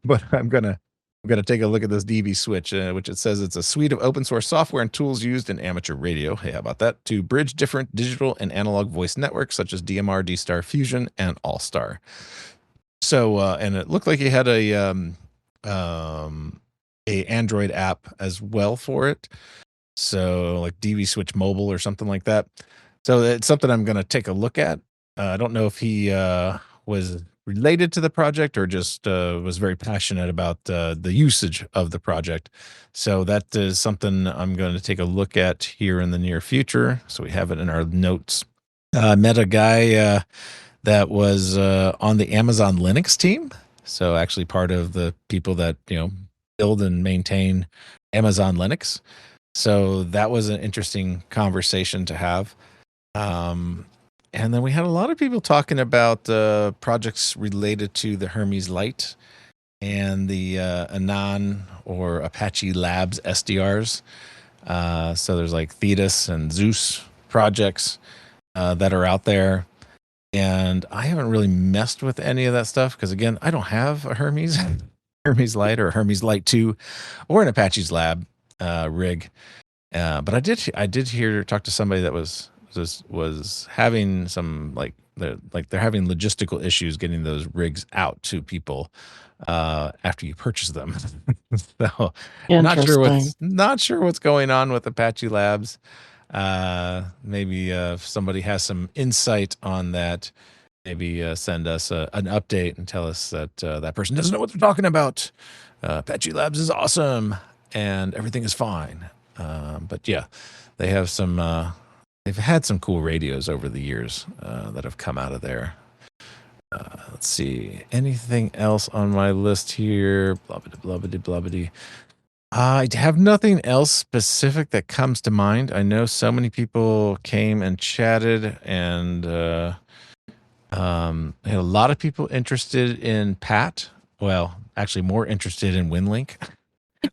but I'm gonna take a look at this DV Switch, which it says it's a suite of open source software and tools used in amateur radio. Hey, how about that? To bridge different digital and analog voice networks such as DMR, D-Star, Fusion, and All-Star. So, and it looked like he had a Android app as well for it. So like DV Switch Mobile or something like that. So it's something I'm going to take a look at. I don't know if he was related to the project or just was very passionate about the usage of the project. So that is something I'm going to take a look at here in the near future. So we have it in our notes. I met a guy that was on the Amazon Linux team. So actually part of the people that, build and maintain Amazon Linux. So that was an interesting conversation to have. And then we had a lot of people talking about projects related to the Hermes Lite and the Anon or Apache Labs SDRs. So there's like Thetis and Zeus projects that are out there. And I haven't really messed with any of that stuff because, again, I don't have a Hermes Lite or a Hermes Lite 2 or an Apache's Lab rig. But I did talk to somebody that was having some they're having logistical issues getting those rigs out to people after you purchase them. So not sure what's going on with Apache Labs. Maybe if somebody has some insight on that, maybe send us an update and tell us that that person doesn't know what they're talking about. Apache Labs is awesome and everything is fine. But yeah, they have some. They've had some cool radios over the years that have come out of there. Let's see. Anything else on my list here? Blah-blah-blah-blah-blah. I have nothing else specific that comes to mind. I know so many people came and chatted, and I had a lot of people interested in PAT. Well, actually more interested in WinLink.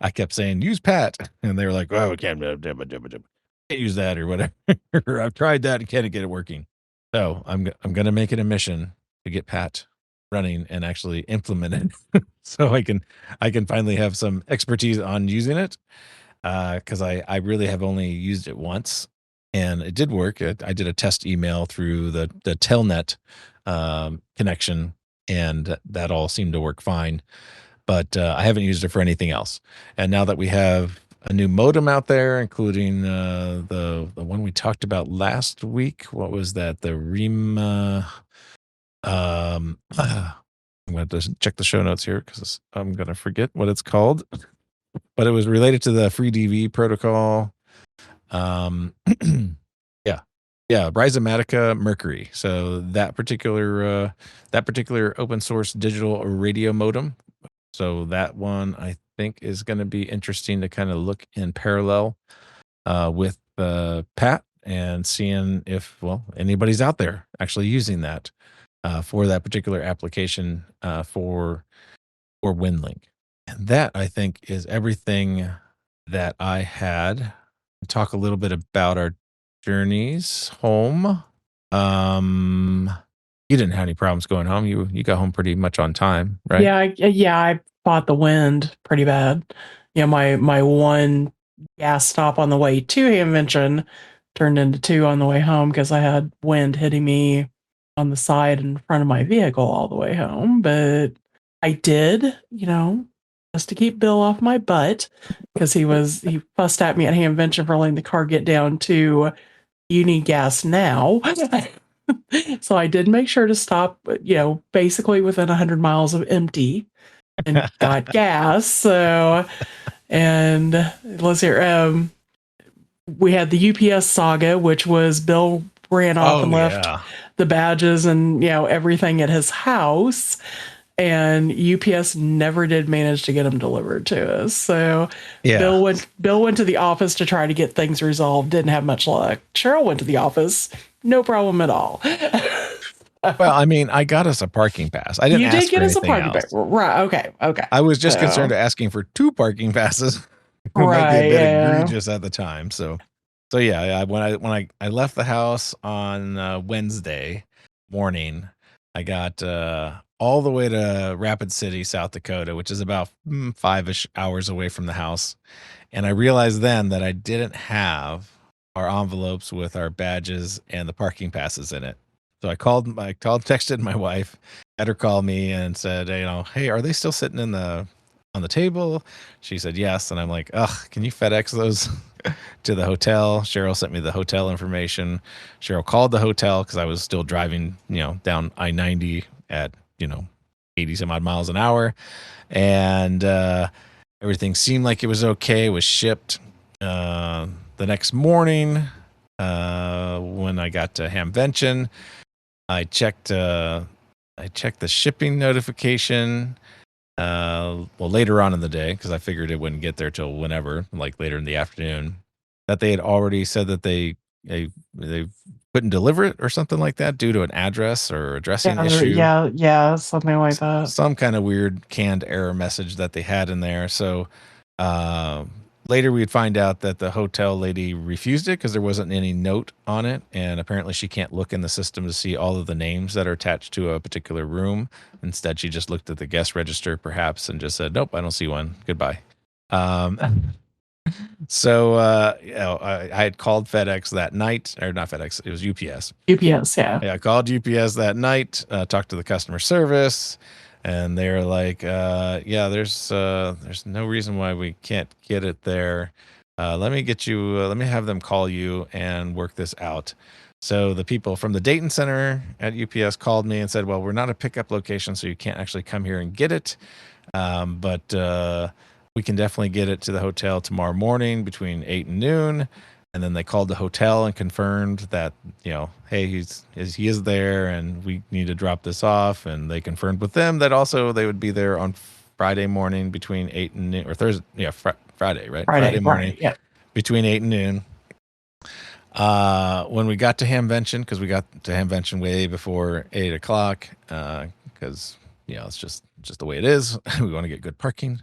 I kept saying, use PAT. And they were like, oh, I can't use that or whatever. I've tried that and can't get it working. So I'm going to make it a mission to get PAT running and actually implement it so I can finally have some expertise on using it. Cause I really have only used it once and it did work. I did a test email through the Telnet connection and that all seemed to work fine, but I haven't used it for anything else. And now that we have a new modem out there, including the one we talked about last week. What was that? The Rima. I'm going to check the show notes here because I'm going to forget what it's called. But it was related to the free DV protocol. Yeah, Rhizomatica Mercury. So that particular open source digital radio modem. So that one I think is going to be interesting to kind of look in parallel with Pat and seeing if anybody's out there actually using that for that particular application for WinLink. And that I think is everything that I had. Talk a little bit about our journeys home. You didn't have any problems going home. You got home pretty much on time, right? Yeah, I fought the wind pretty bad. My one gas stop on the way to Hamvention turned into 2 on the way home because I had wind hitting me on the side in front of my vehicle all the way home. But I did, just to keep Bill off my butt, because he fussed at me at Hamvention for letting the car get down to, you need gas now. So I did make sure to stop, basically within 100 miles of empty and got gas. So, and let's hear, we had the UPS saga, which was Bill ran off and left the badges and, everything at his house. And UPS never did manage to get them delivered to us. So Bill went to the office to try to get things resolved. Didn't have much luck. Cheryl went to the office. No problem at all. Well, I mean, I got us a parking pass. I didn't ask for anything else. You did get us a parking pass. Right. Okay. I was just concerned asking for 2 parking passes. It might be a bit egregious at the time. So yeah, when I left the house on Wednesday morning, I got all the way to Rapid City, South Dakota, which is about 5-ish hours away from the house. And I realized then that I didn't have our envelopes with our badges and the parking passes in it. So I texted my wife, had her call me and said, hey, are they still sitting on the table? She said yes. And I'm like, can you FedEx those to the hotel? Cheryl sent me the hotel information. Cheryl called the hotel because I was still driving, down I-90 at 80 some odd miles an hour, and everything seemed like it was okay. It was shipped the next morning. When I got to Hamvention, I checked the shipping notification later on in the day, because I figured it wouldn't get there till whenever, like later in the afternoon, that they had already said that they couldn't deliver it or something like that due to an address or addressing issue. Yeah, something like that. Some kind of weird canned error message that they had in there. So later we'd find out that the hotel lady refused it because there wasn't any note on it. And apparently she can't look in the system to see all of the names that are attached to a particular room. Instead, she just looked at the guest register perhaps and just said, nope, I don't see one. Goodbye. So I had called FedEx that night, or not FedEx, it was UPS. UPS, yeah. Yeah, I called UPS that night, talked to the customer service, and they were like, there's no reason why we can't get it there. Let me have them call you and work this out. So the people from the Dayton Center at UPS called me and said, well, we're not a pickup location, so you can't actually come here and get it. But we can definitely get it to the hotel tomorrow morning between 8 and noon. And then they called the hotel and confirmed that, hey, he is there and we need to drop this off. And they confirmed with them that also they would be there on Friday morning between 8 and noon, or Thursday. Yeah, Friday, right? Friday morning, yeah, between 8 and noon. When we got to Hamvention, because we got to Hamvention way before 8 o'clock, because, it's just the way it is. We want to get good parking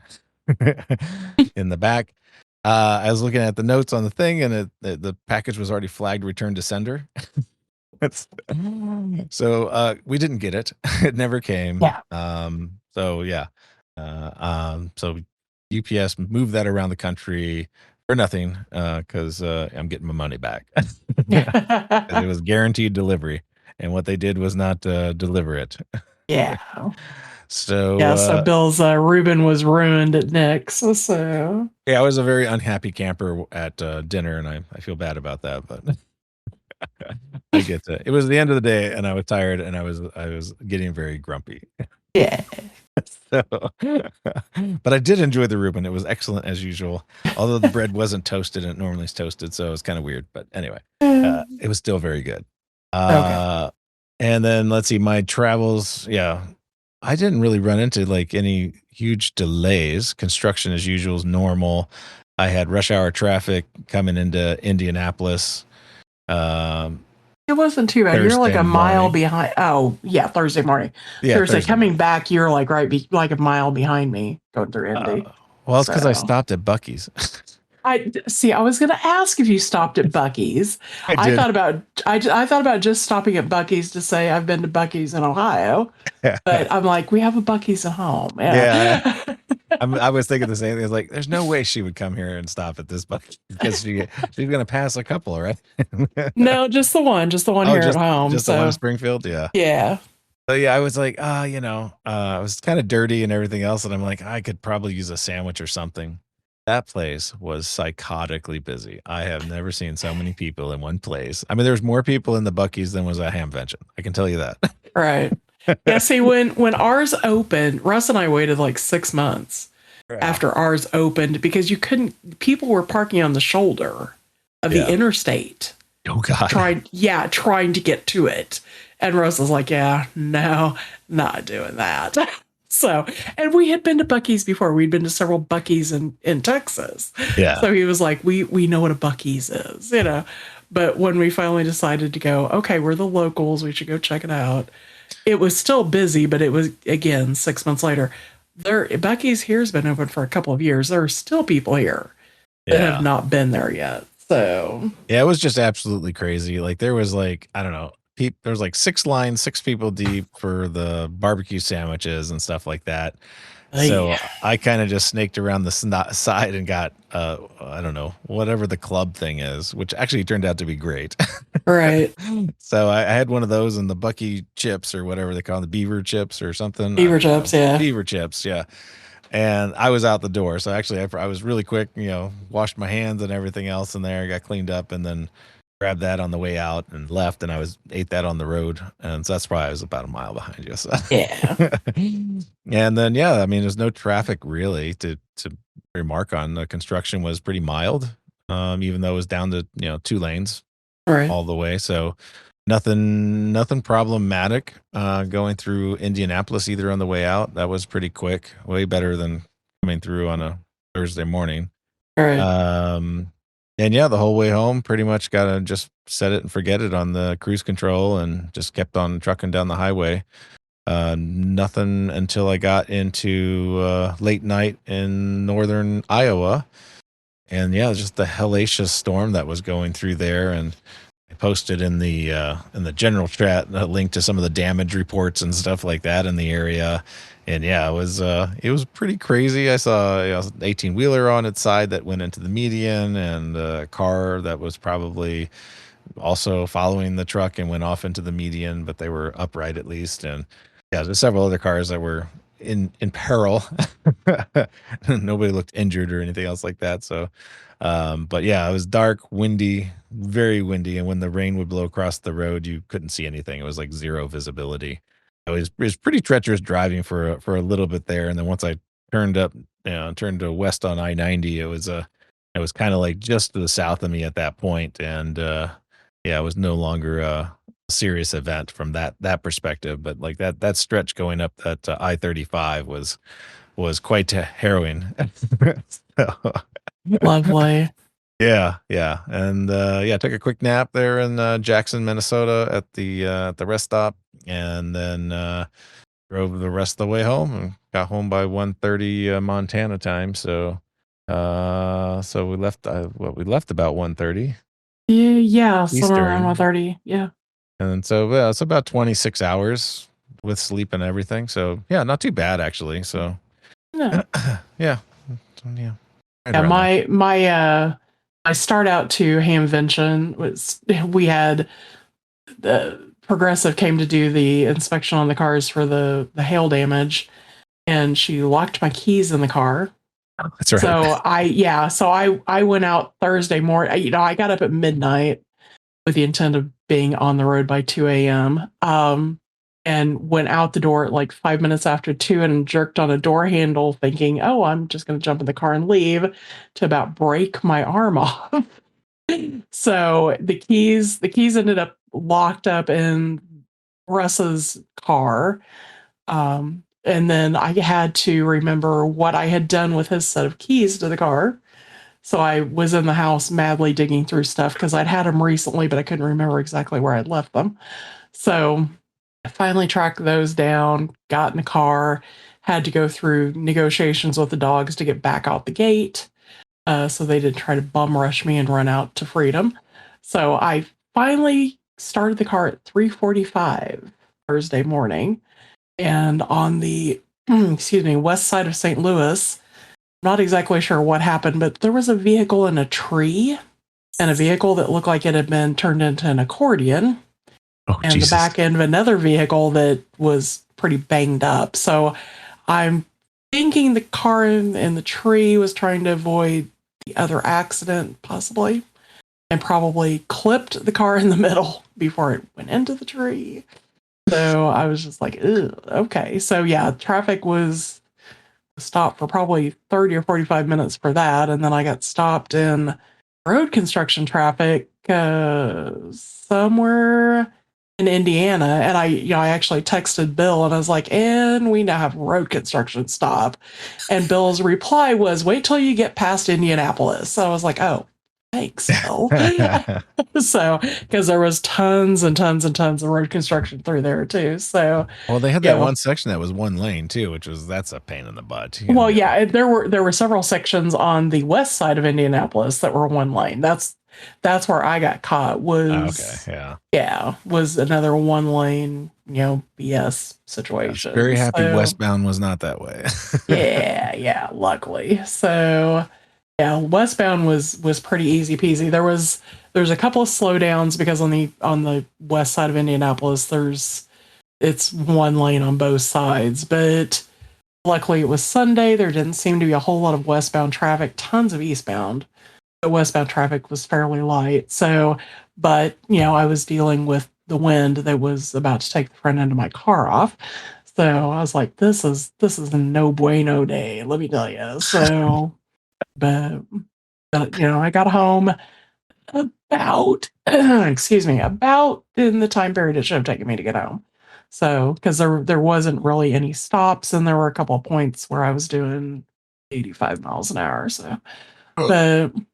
in the back. I was looking at the notes on the thing, and the package was already flagged return to sender. So we didn't get it. It never came. Yeah. So UPS moved that around the country for nothing, because I'm getting my money back. It was guaranteed delivery, and what they did was not deliver it. Yeah. Yeah, so So Bill's Reuben was ruined at Nick's. So yeah, I was a very unhappy camper at dinner, and I feel bad about that, but I get to. It was the end of the day, and I was tired, and I was getting very grumpy. yeah. So, but I did enjoy the Reuben. It was excellent as usual, although the bread wasn't toasted and it normally is toasted, so it was kind of weird. But anyway, it was still very good. Okay. And then let's see, my travels. Yeah, I didn't really run into like any huge delays. Construction as usual is normal. I had rush hour traffic coming into Indianapolis. Um, It wasn't too bad. You're like Thursday a mile morning. behind. Oh, yeah, Thursday morning. Yeah, Thursday Thursday coming morning. back, you're like like a mile behind me going through Indy. Well, it's because I So stopped at Bucky's. I see. I was going to ask if you stopped at Bucky's. I I did. thought about I thought about just stopping at Bucky's to say I've been to Bucky's in Ohio, but I'm like, we have a Bucky's at home. Yeah, Yeah. I was thinking the same thing. I was like, there's no way she would come here and stop at this Bucky's because she's gonna pass a couple, right? No, just the one Oh, here at home. just the one in So Springfield, yeah. yeah. So yeah, I was like, I was kind of dirty and everything else, and I'm like, I could probably use a sandwich or something. That place was psychotically busy. I have never seen so many people in one place. I mean, there's more people in the Bucky's than was at Hamvention. I can tell you that. Right. Yeah, see when ours opened, Russ and I waited like 6 months Yeah. after ours opened because you couldn't people were parking on the shoulder of the Yeah. interstate Oh God. trying to get to it. And Russ was like, yeah, no, not doing that. So, and we had been to Bucky's before. We'd been to several Bucky's in Texas. Yeah. So he was like, we know what a Bucky's is, you know. But when we finally decided to go, okay, we're the locals, we should go check it out. It was still busy, but it was again 6 months later. Bucky's here has been open for a couple of years. There are still people here that have Yeah. not been there yet. So Yeah, it was just absolutely crazy. Like there was like, I don't know, there was like 6 lines, 6 people deep for the barbecue sandwiches and stuff like that. So ay, I kind of just snaked around the side and got I don't know, whatever the club thing is, which actually turned out to be great. right, So I had one of those and the Bucky chips or whatever they call them, the beaver chips or something. I beaver don't know. chips, yeah, Beaver chips, yeah. And I was out the door. So actually, I was really quick, washed my hands and everything else in there, got cleaned up, and then grabbed that on the way out and left. And ate that on the road. And so that's probably I was about a mile behind you. So. yeah, And then, yeah, I mean, there's no traffic really to remark on. The construction was pretty mild, even though it was down to, 2 lanes right, all the way. So nothing problematic going through Indianapolis either on the way out. That was pretty quick, way better than coming through on a Thursday morning. right, And yeah, the whole way home, pretty much got to just set it and forget it on the cruise control and just kept on trucking down the highway. Nothing until I got into late night in northern Iowa. And yeah, just the hellacious storm that was going through there. And I posted in the general chat a link to some of the damage reports and stuff like that in the area. And yeah, it was pretty crazy. I saw an 18-wheeler on its side that went into the median, and a car that was probably also following the truck and went off into the median, but they were upright at least. And yeah, there's several other cars that were in peril. Nobody looked injured or anything else like that. So, but yeah, it was dark, windy, very windy, and when the rain would blow across the road, you couldn't see anything. It was like zero visibility. It was pretty treacherous driving for a little bit there, and then once I turned up, turned to west on I-90, it was kind of like just to the south of me at that point, and yeah, it was no longer a serious event from that perspective. But like that stretch going up that I-35 was quite harrowing. So, lovely. yeah, yeah, and yeah, took a quick nap there in Jackson, Minnesota, at the rest stop, and then drove the rest of the way home and got home by 1:30 Montana time. So, so we left. We left about 1:30 Yeah, somewhere around Eastern, 1:30. Yeah, and so yeah, it's about 26 hours with sleep and everything. So yeah, not too bad actually. So no. yeah, yeah, right Yeah, around there. my start out to Hamvention was we had the Progressive came to do the inspection on the cars for the hail damage, and she locked my keys in the car. That's right. So I went out Thursday morning. You know, I got up at midnight with the intent of being on the road by 2 a.m. And went out the door at like 5 minutes after 2 and jerked on a door handle thinking, oh, I'm just going to jump in the car and leave, to about break my arm off. So the keys ended up locked up in Russ's car. And then I had to remember what I had done with his set of keys to the car. So I was in the house madly digging through stuff because I'd had them recently, but I couldn't remember exactly where I'd left them. So I finally tracked those down, got in the car, had to go through negotiations with the dogs to get back out the gate. So they didn't try to bum rush me and run out to freedom. So I finally started the car at 3:45 Thursday morning. And on the west side of St. Louis, I'm not exactly sure what happened, but there was a vehicle in a tree, and a vehicle that looked like it had been turned into an accordion. Oh, and Jesus. The back end of another vehicle that was pretty banged up. So I'm thinking the car in the tree was trying to avoid the other accident, possibly, and probably clipped the car in the middle before it went into the tree. So I was just like, ugh, okay. So yeah, traffic was stopped for probably 30 or 45 minutes for that. And then I got stopped in road construction traffic somewhere in Indiana. And I actually texted Bill and I was like, and we now have road construction stop. And Bill's reply was, wait till you get past Indianapolis. So I was like, oh, thanks, Bill. So, because there was tons and tons and tons of road construction through there too. So, well, they had that one section that was one lane too, that's a pain in the butt. Well, yeah, there were several sections on the west side of Indianapolis that were one lane. That's where I got caught. Was was another one lane, BS situation. Very happy westbound was not that way. yeah, luckily. So yeah, westbound was pretty easy peasy. There's a couple of slowdowns because on the west side of Indianapolis it's one lane on both sides, but luckily it was Sunday. There didn't seem to be a whole lot of westbound traffic, tons of eastbound. The westbound traffic was fairly light. So, but I was dealing with the wind that was about to take the front end of my car off. So I was like, this is a no bueno day, let me tell you. So but I got home about about in the time period it should have taken me to get home. So because there wasn't really any stops, and there were a couple of points where I was doing 85 miles an hour. So apparently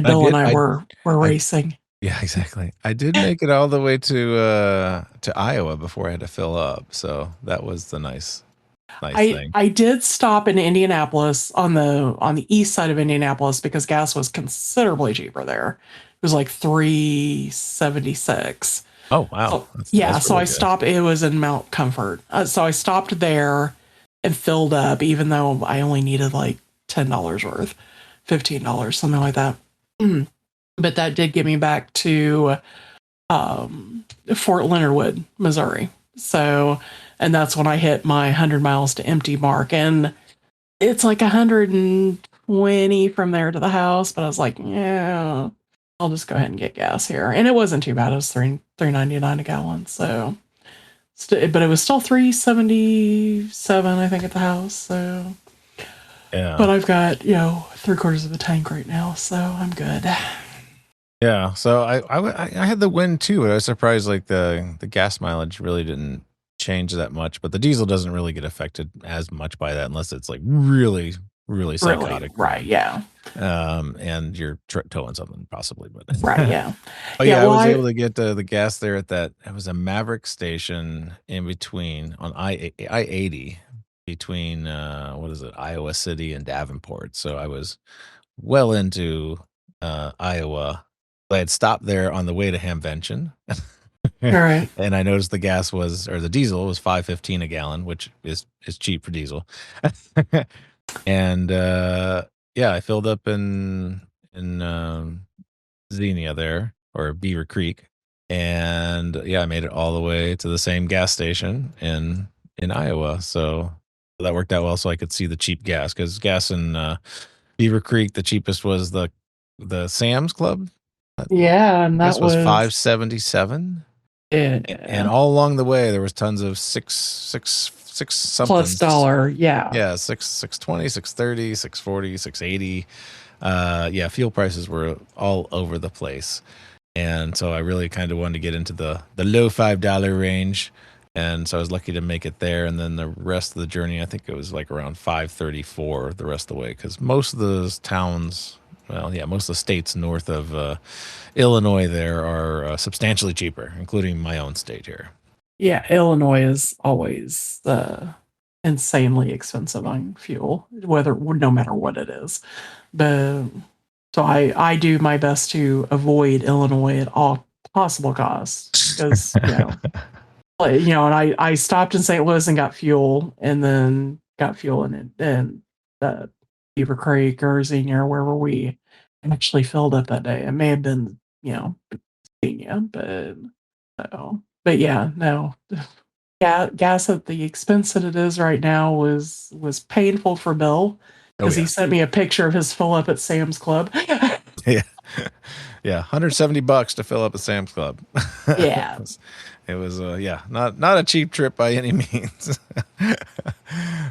Bill and I were racing. Yeah, exactly. I did make it all the way to Iowa before I had to fill up. So that was the nice thing. I did stop in Indianapolis on the east side of Indianapolis because gas was considerably cheaper there. It was like $3.76. Oh wow! So I stopped. It was in Mount Comfort, so I stopped there and filled up, even though I only needed like $10 worth, $15, something like that. But that did get me back to Fort Leonard Wood, Missouri. So, and that's when I hit my 100 miles to empty mark, and it's like 120 from there to the house. But I was like, yeah, I'll just go ahead and get gas here, and it wasn't too bad. It was $3.99 a gallon. So, but it was still $3.77, I think, at the house. So, yeah. But I've got 3/4 of a tank right now, so I'm good. Yeah, so I had the wind too, but I was surprised like the gas mileage really didn't change that much, but the diesel doesn't really get affected as much by that unless it's like really, really psychotic. Right, yeah. And you're towing something possibly, but right, yeah. But yeah, I was able to get the gas there at that. It was a Maverick station in between on I-80 between Iowa City and Davenport. So I was well into Iowa. I had stopped there on the way to Hamvention. All right. And I noticed the diesel was $5.15 a gallon, which is cheap for diesel. And I filled up in Xenia there, or Beaver Creek, And yeah, I made it all the way to the same gas station in Iowa. So that worked out well. So I could see the cheap gas, because gas in Beaver Creek, the cheapest was the Sam's Club. I Yeah, and that guess was was 577. And yeah, all along the way, there was tons of six plus somethings. dollar. Yeah. Yeah, 620, 630, 640, 680. Yeah, fuel prices were all over the place. And so I really kind of wanted to get into the low $5 range. And so I was lucky to make it there. And then the rest of the journey, I think it was like around 534 the rest of the way, because most of those towns, well, yeah, most of the states north of Illinois there are substantially cheaper, including my own state here. Yeah, Illinois is always insanely expensive on fuel, no matter what it is. But so I do my best to avoid Illinois at all possible costs, because and I stopped in St. Louis and got fuel, and then got fuel in Beaver Creek or Xenia, wherever we actually filled up that day. It may have been Xenia, but yeah, no. Yeah, gas at the expense that it is right now was painful for Bill, because he sent me a picture of his fill up at Sam's Club. Yeah. Yeah, $170 to fill up a Sam's Club. Yeah. It was yeah, not a cheap trip by any means.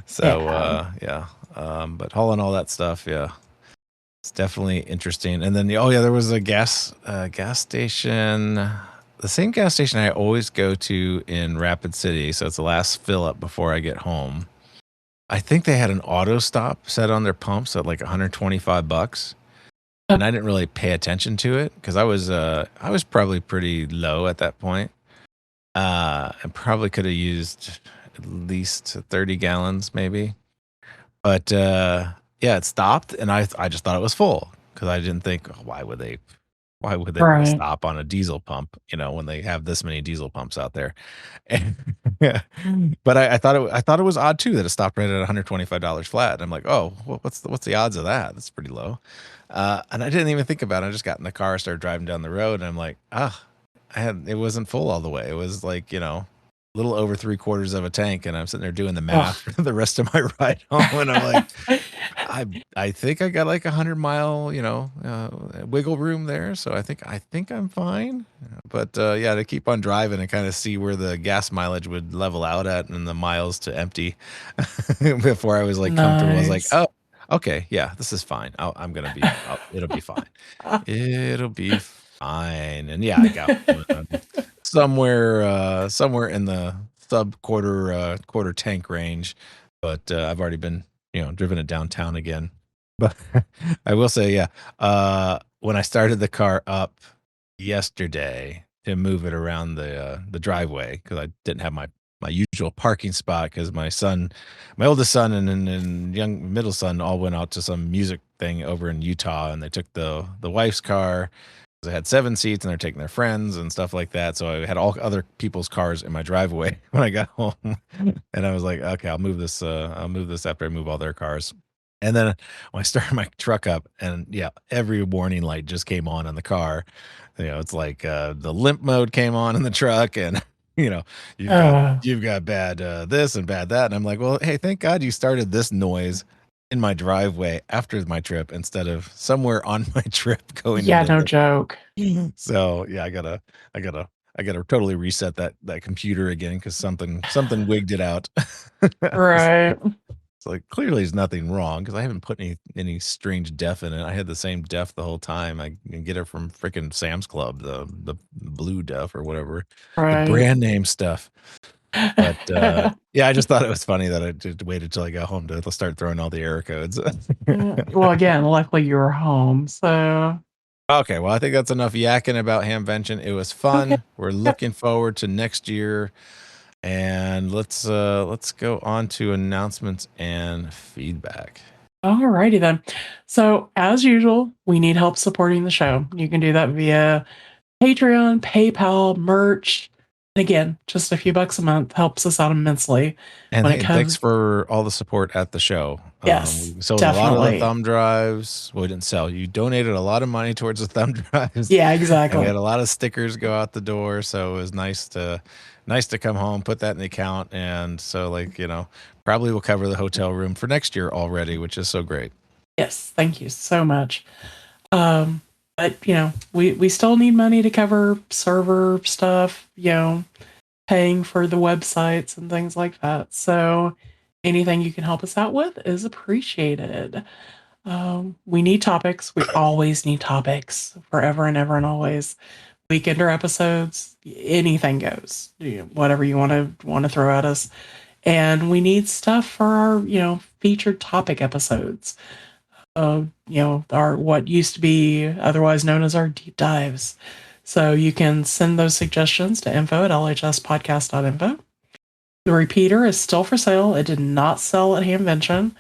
So yeah. But hauling all that stuff, yeah, it's definitely interesting. And then there was a gas station, the same gas station I always go to in Rapid City. So it's the last fill up before I get home. I think they had an auto stop set on their pumps at like $125. And I didn't really pay attention to it because I was probably pretty low at that point. And probably could have used at least 30 gallons maybe. But yeah, it stopped, and I just thought it was full, because I didn't think, oh, why would they put a Right. stop on a diesel pump, when they have this many diesel pumps out there. And, but I thought it was odd too that it stopped right at $125 flat. And I'm like, oh, what's the odds of that? That's pretty low. And I didn't even think about it. I just got in the car, started driving down the road, and I'm like, it wasn't full all the way. It was like, a little over 3/4 of a tank, and I'm sitting there doing the math for the rest of my ride home, and I'm like, I think I got like 100-mile, wiggle room there, so I think I'm fine. But yeah, to keep on driving and kind of see where the gas mileage would level out at and the miles to empty before I was like comfortable. I was like, oh, okay, yeah, this is fine. It'll be fine. It'll be fine. And yeah, I got somewhere in the sub quarter tank range, but I've already been driven it downtown again. But I will say, yeah, when I started the car up yesterday to move it around the driveway, because I didn't have my usual parking spot, because my oldest son and young middle son all went out to some music thing over in Utah, and they took the wife's car. They had 7 seats, and they're taking their friends and stuff like that. So I had all other people's cars in my driveway when I got home, and I was like, okay, I'll move this after I move all their cars. And then when I started my truck up, and yeah, every warning light just came on in the car. It's like the limp mode came on in the truck, and you've got bad this and bad that. And I'm like, well, hey, thank God you started this noise in my driveway after my trip instead of somewhere on my trip going. Yeah, no joke. So yeah, I gotta totally reset that computer again, because something wigged it out. Right. It's like, clearly there's nothing wrong, because I haven't put any strange def in it. I had the same def the whole time. I can get it from freaking Sam's Club, the blue def or whatever, Right. the brand name stuff. But yeah, I just thought it was funny that I just waited till I got home to start throwing all the error codes. Well, again, luckily you were home, so. Okay, well, I think that's enough yakking about Hamvention. It was fun. Okay. We're looking forward to next year. And let's go on to announcements and feedback. Alrighty then. So as usual, we need help supporting the show. You can do that via Patreon, PayPal, merch, And again, just a few bucks a month helps us out immensely. And when hey, it comes, thanks for all the support at the show. Yes, We sold a lot definitely. of the thumb drives. Well, we didn't sell. You donated a lot of money towards the thumb drives. Yeah, And exactly. we had a lot of stickers go out the door. So it was nice to come home, put that in the account. And so, like, probably we'll cover the hotel room for next year already, which is so great. Yes, thank you so much. But we still need money to cover server stuff, paying for the websites and things like that. So anything you can help us out with is appreciated. We need topics. We always need topics, forever and ever and always. Weekender episodes, anything goes. Whatever you want to throw at us. And we need stuff for our, featured topic episodes. Our what used to be otherwise known as our deep dives. So you can send those suggestions to info@lhspodcast.info. The repeater is still for sale. It did not sell at Hamvention.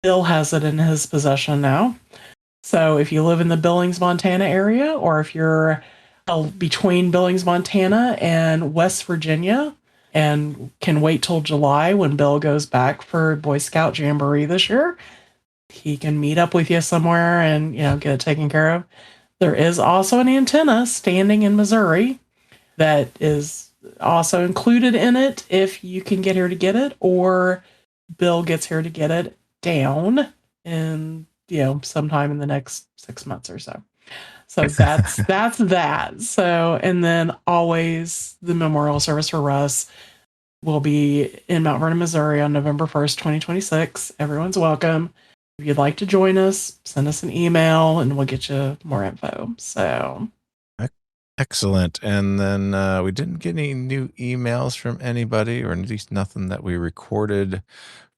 Bill has it in his possession now. So if you live in the Billings, Montana area, or if you're between Billings, Montana and West Virginia, and can wait till July when Bill goes back for Boy Scout Jamboree this year, he can meet up with you somewhere and, get it taken care of. There is also an antenna standing in Missouri that is also included in it if you can get here to get it, or Bill gets here to get it down in, sometime in the next 6 months or so. So that's that. So, and then always the memorial service for Russ will be in Mount Vernon, Missouri on November 1st, 2026. Everyone's welcome. If you'd like to join us, send us an email and we'll get you more info. So excellent. And then we didn't get any new emails from anybody, or at least nothing that we recorded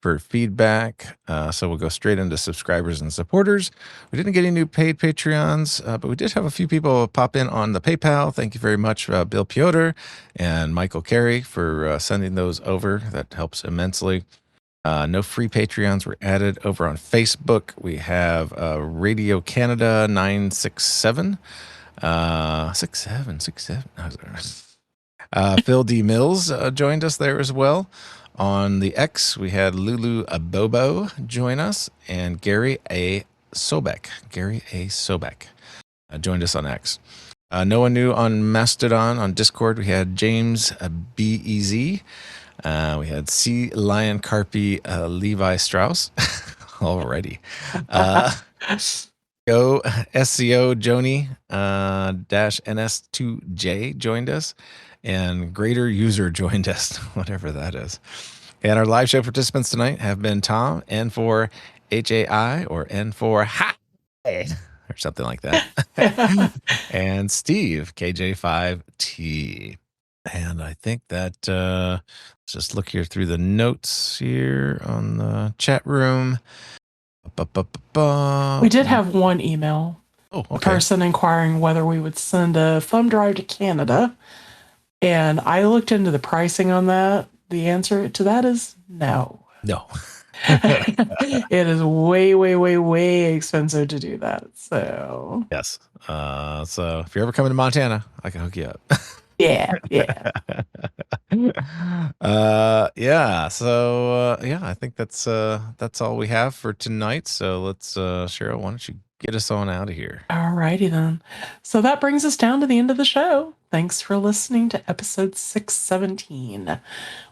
for feedback. So we'll go straight into subscribers and supporters. We didn't get any new paid Patreons, but we did have a few people pop in on the PayPal. Thank you very much, Bill Piotr and Michael Carey, for sending those over. That helps immensely. No free Patreons were added over on Facebook. We have Radio Canada 967. 67. Phil D. Mills joined us there as well. On the X, we had Lulu Abobo join us, and Gary A. Sobek. Joined us on X. No one new on Mastodon. On Discord, we had James B.E.Z., we had C. Lion Carpy Levi Strauss. Alrighty. Go SCO Joni -NS2J joined us, and Greater User joined us, whatever that is. And our live show participants tonight have been Tom, N4 HAI, or N4 HI, or something like that, and Steve, KJ5T. And I think that, let's just look here through the notes here on the chat room. We did have one email. Oh, okay. A person inquiring whether we would send a thumb drive to Canada. And I looked into the pricing on that. The answer to that is no. No. It is way, way, way, way expensive to do that. So yes. So if you're ever coming to Montana, I can hook you up. Yeah. Yeah. So I think that's all we have for tonight. So let's Cheryl, why don't you get us on out of here? All righty then. So that brings us down to the end of the show. Thanks for listening to episode 617.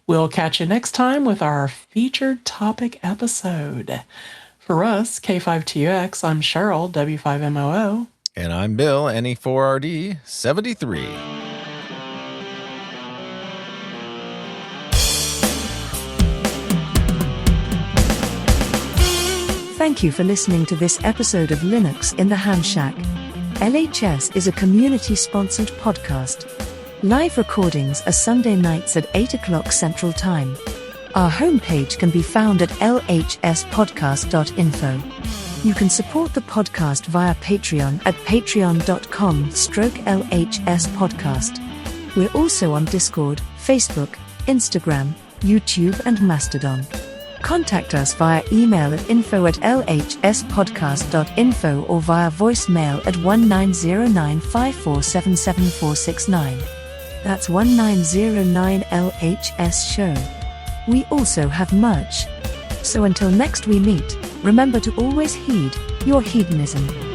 We'll catch you next time with our featured topic episode. For us, K5TUX, I'm Cheryl, W5MOO. And I'm Bill, NE4RD 73. Thank you for listening to this episode of Linux in the Ham Shack. LHS is a community-sponsored podcast. Live recordings are Sunday nights at 8 o'clock Central Time. Our homepage can be found at lhspodcast.info. You can support the podcast via Patreon at patreon.com/LHS podcast. We're also on Discord, Facebook, Instagram, YouTube, and Mastodon. Contact us via email at info@lhspodcast.info or via voicemail at 190954777469. That's 1909 LHS show. We also have merch. So until next we meet, remember to always heed your hedonism.